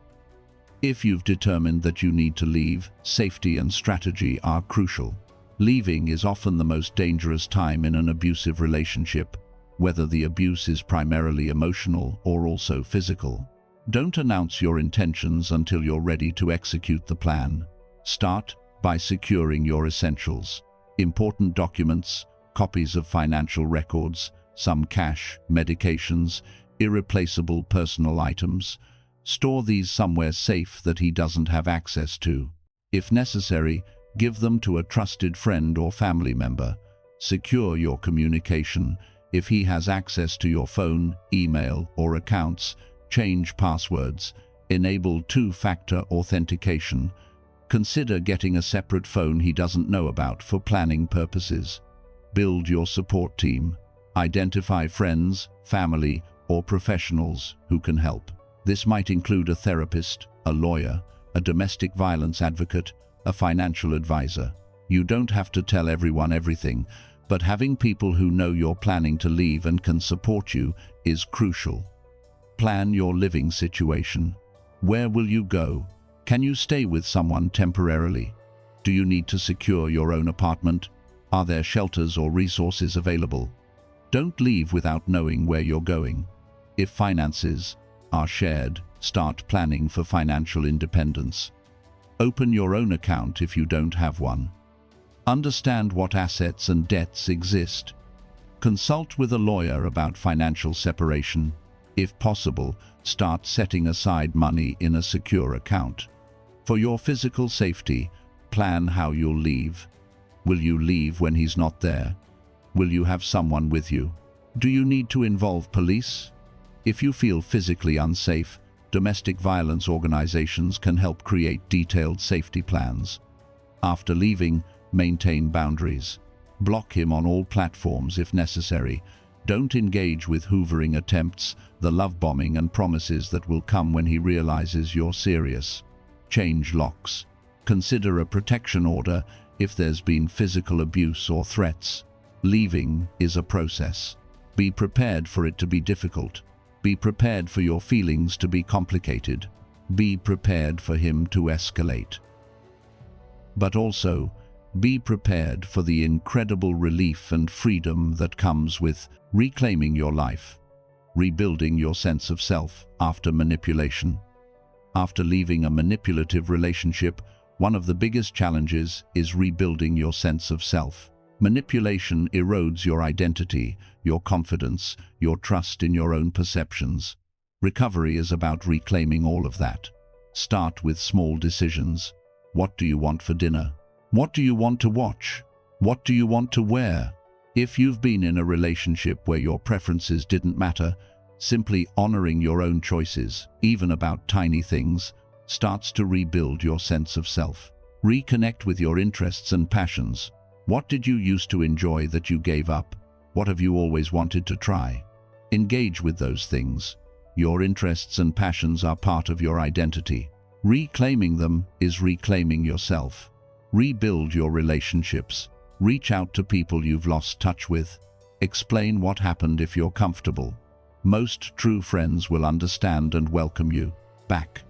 If you've determined that you need to leave, safety and strategy are crucial. Leaving is often the most dangerous time in an abusive relationship, whether the abuse is primarily emotional or also physical. Don't announce your intentions until you're ready to execute the plan. Start by securing your essentials. Important documents, copies of financial records, some cash, medications, irreplaceable personal items. Store these somewhere safe that he doesn't have access to. If necessary, give them to a trusted friend or family member. Secure your communication. If he has access to your phone, email, or accounts, change passwords. Enable two-factor authentication. Consider getting a separate phone he doesn't know about for planning purposes. Build your support team. Identify friends, family, or professionals who can help. This might include a therapist, a lawyer, a domestic violence advocate, a financial advisor. You don't have to tell everyone everything, but having people who know you're planning to leave and can support you is crucial. Plan your living situation. Where will you go? Can you stay with someone temporarily? Do you need to secure your own apartment? Are there shelters or resources available? Don't leave without knowing where you're going. If finances are shared, start planning for financial independence. Open your own account if you don't have one. Understand what assets and debts exist. Consult with a lawyer about financial separation. If possible, start setting aside money in a secure account. For your physical safety, plan how you'll leave. Will you leave when he's not there? Will you have someone with you? Do you need to involve police? If you feel physically unsafe, domestic violence organizations can help create detailed safety plans. After leaving, maintain boundaries. Block him on all platforms if necessary. Don't engage with hoovering attempts, the love bombing and promises that will come when he realizes you're serious. Change locks. Consider a protection order if there's been physical abuse or threats. Leaving is a process. Be prepared for it to be difficult. Be prepared for your feelings to be complicated. Be prepared for him to escalate. But also, be prepared for the incredible relief and freedom that comes with reclaiming your life, rebuilding your sense of self after manipulation. After leaving a manipulative relationship, one of the biggest challenges is rebuilding your sense of self. Manipulation erodes your identity, your confidence, your trust in your own perceptions. Recovery is about reclaiming all of that. Start with small decisions. What do you want for dinner? What do you want to watch? What do you want to wear? If you've been in a relationship where your preferences didn't matter, simply honoring your own choices, even about tiny things, starts to rebuild your sense of self. Reconnect with your interests and passions. What did you used to enjoy that you gave up? What have you always wanted to try? Engage with those things. Your interests and passions are part of your identity. Reclaiming them is reclaiming yourself. Rebuild your relationships. Reach out to people you've lost touch with. Explain what happened if you're comfortable. Most true friends will understand and welcome you back.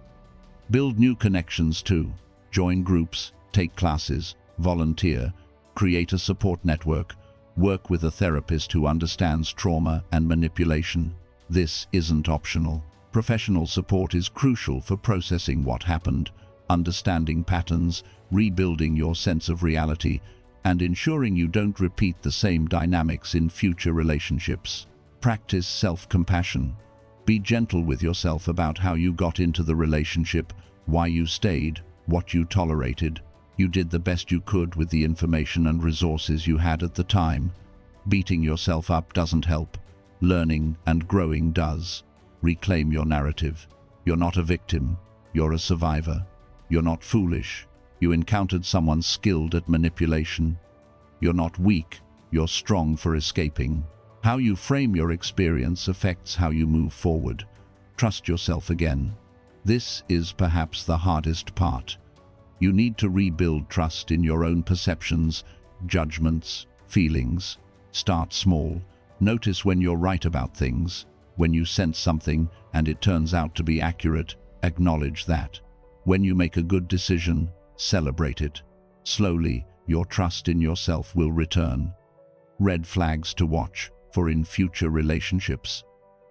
Build new connections too. Join groups, take classes, volunteer, create a support network, work with a therapist who understands trauma and manipulation. This isn't optional. Professional support is crucial for processing what happened, understanding patterns, rebuilding your sense of reality, and ensuring you don't repeat the same dynamics in future relationships. Practice self-compassion. Be gentle with yourself about how you got into the relationship, why you stayed, what you tolerated. You did the best you could with the information and resources you had at the time. Beating yourself up doesn't help. Learning and growing does. Reclaim your narrative. You're not a victim. You're a survivor. You're not foolish. You encountered someone skilled at manipulation. You're not weak. You're strong for escaping. How you frame your experience affects how you move forward. Trust yourself again. This is perhaps the hardest part. You need to rebuild trust in your own perceptions, judgments, feelings. Start small. Notice when you're right about things. When you sense something and it turns out to be accurate, acknowledge that. When you make a good decision, celebrate it. Slowly, your trust in yourself will return. Red flags to watch for in future relationships.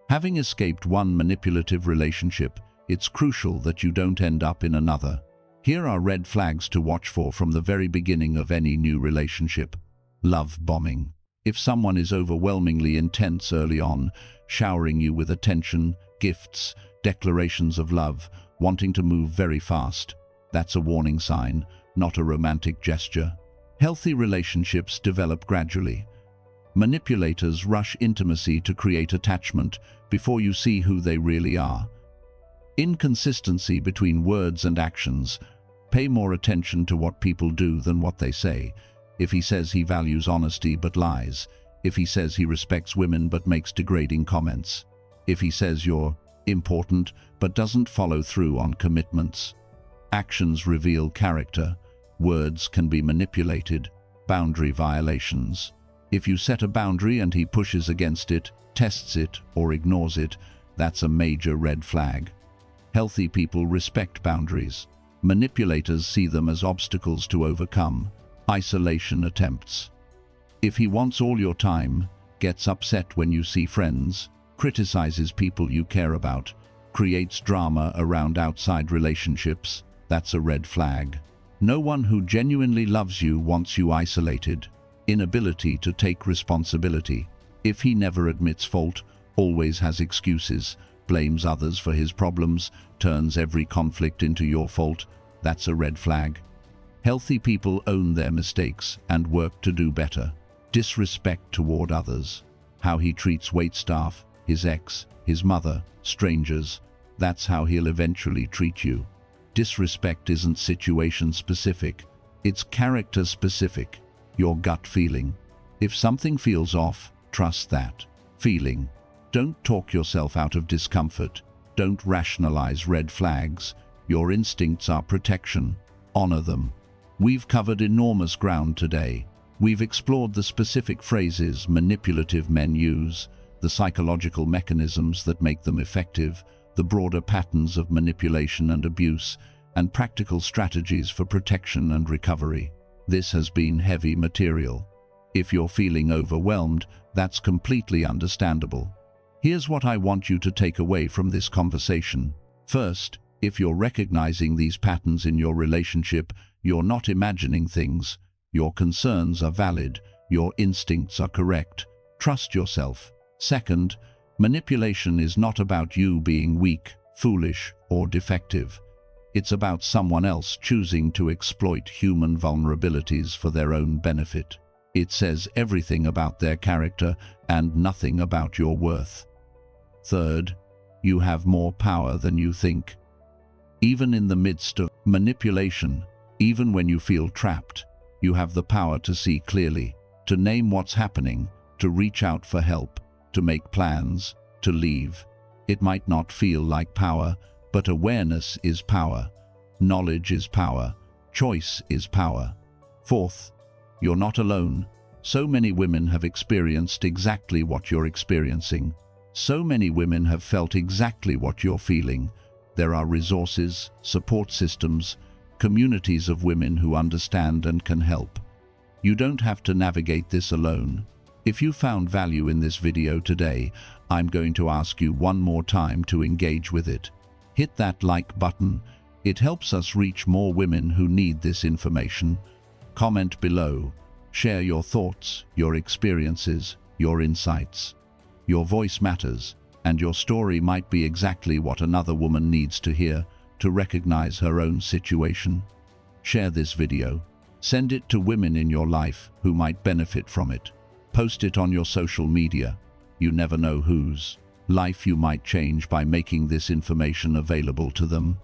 Having escaped one manipulative relationship, it's crucial that you don't end up in another. Here are red flags to watch for from the very beginning of any new relationship. Love bombing. If someone is overwhelmingly intense early on, showering you with attention, gifts, declarations of love, wanting to move very fast, that's a warning sign, not a romantic gesture. Healthy relationships develop gradually. Manipulators rush intimacy to create attachment before you see who they really are. Inconsistency between words and actions. Pay more attention to what people do than what they say. If he says he values honesty but lies. If he says he respects women but makes degrading comments. If he says you're important but doesn't follow through on commitments. Actions reveal character. Words can be manipulated. Boundary violations. If you set a boundary and he pushes against it, tests it, or ignores it, that's a major red flag. Healthy people respect boundaries. Manipulators see them as obstacles to overcome. Isolation attempts. If he wants all your time, gets upset when you see friends, criticizes people you care about, creates drama around outside relationships, that's a red flag. No one who genuinely loves you wants you isolated. Inability to take responsibility. If he never admits fault, always has excuses, blames others for his problems, turns every conflict into your fault, that's a red flag. Healthy people own their mistakes and work to do better. Disrespect toward others. How he treats waitstaff, his ex, his mother, strangers, that's how he'll eventually treat you. Disrespect isn't situation-specific, it's character-specific, your gut feeling. If something feels off, trust that feeling. Don't talk yourself out of discomfort. Don't rationalize red flags. Your instincts are protection. Honor them. We've covered enormous ground today. We've explored the specific phrases manipulative men use, the psychological mechanisms that make them effective, the broader patterns of manipulation and abuse, and practical strategies for protection and recovery. This has been heavy material. If you're feeling overwhelmed, that's completely understandable. Here's what I want you to take away from this conversation. First, if you're recognizing these patterns in your relationship, you're not imagining things. Your concerns are valid. Your instincts are correct. Trust yourself. Second, manipulation is not about you being weak, foolish, or defective. It's about someone else choosing to exploit human vulnerabilities for their own benefit. It says everything about their character and nothing about your worth. Third, you have more power than you think. Even in the midst of manipulation, even when you feel trapped, you have the power to see clearly, to name what's happening, to reach out for help, to make plans, to leave. It might not feel like power, but awareness is power. Knowledge is power. Choice is power. Fourth, you're not alone. So many women have experienced exactly what you're experiencing. So many women have felt exactly what you're feeling. There are resources, support systems, communities of women who understand and can help. You don't have to navigate this alone. If you found value in this video today, I'm going to ask you one more time to engage with it. Hit that like button. It helps us reach more women who need this information. Comment below. Share your thoughts, your experiences, your insights. Your voice matters, and your story might be exactly what another woman needs to hear to recognize her own situation. Share this video. Send it to women in your life who might benefit from it. Post it on your social media. You never know whose life you might change by making this information available to them.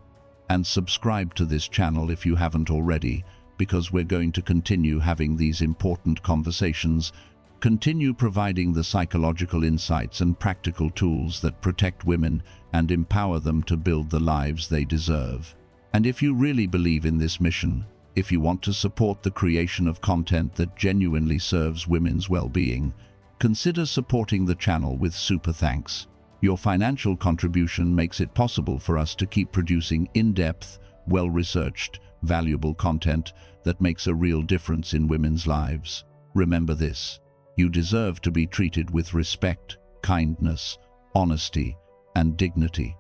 And subscribe to this channel if you haven't already, because we're going to continue having these important conversations, continue providing the psychological insights and practical tools that protect women and empower them to build the lives they deserve. And if you really believe in this mission, if you want to support the creation of content that genuinely serves women's well-being, consider supporting the channel with super thanks. Your financial contribution makes it possible for us to keep producing in-depth, well-researched, valuable content that makes a real difference in women's lives. Remember this: you deserve to be treated with respect, kindness, honesty, and dignity.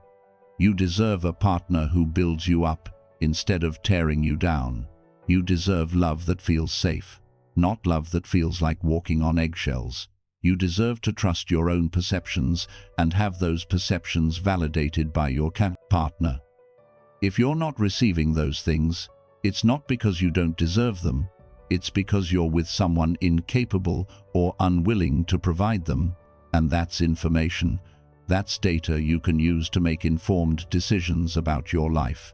You deserve a partner who builds you up instead of tearing you down. You deserve love that feels safe, not love that feels like walking on eggshells. You deserve to trust your own perceptions and have those perceptions validated by your partner. If you're not receiving those things, it's not because you don't deserve them. It's because you're with someone incapable or unwilling to provide them. And that's information. That's data you can use to make informed decisions about your life.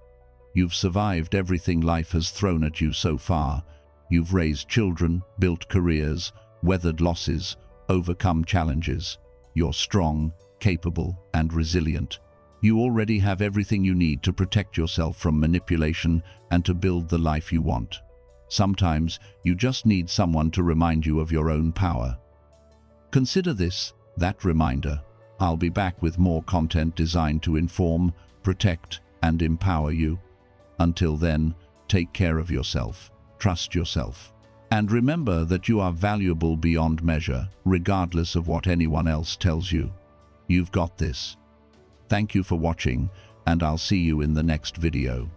You've survived everything life has thrown at you so far. You've raised children, built careers, weathered losses, overcome challenges. You're strong, capable, and resilient. You already have everything you need to protect yourself from manipulation and to build the life you want. Sometimes you just need someone to remind you of your own power. Consider this, that reminder. I'll be back with more content designed to inform, protect, and empower you. Until then, take care of yourself, trust yourself, And remember that you are valuable beyond measure, regardless of what anyone else tells you. You've got this. Thank you for watching, and I'll see you in the next video.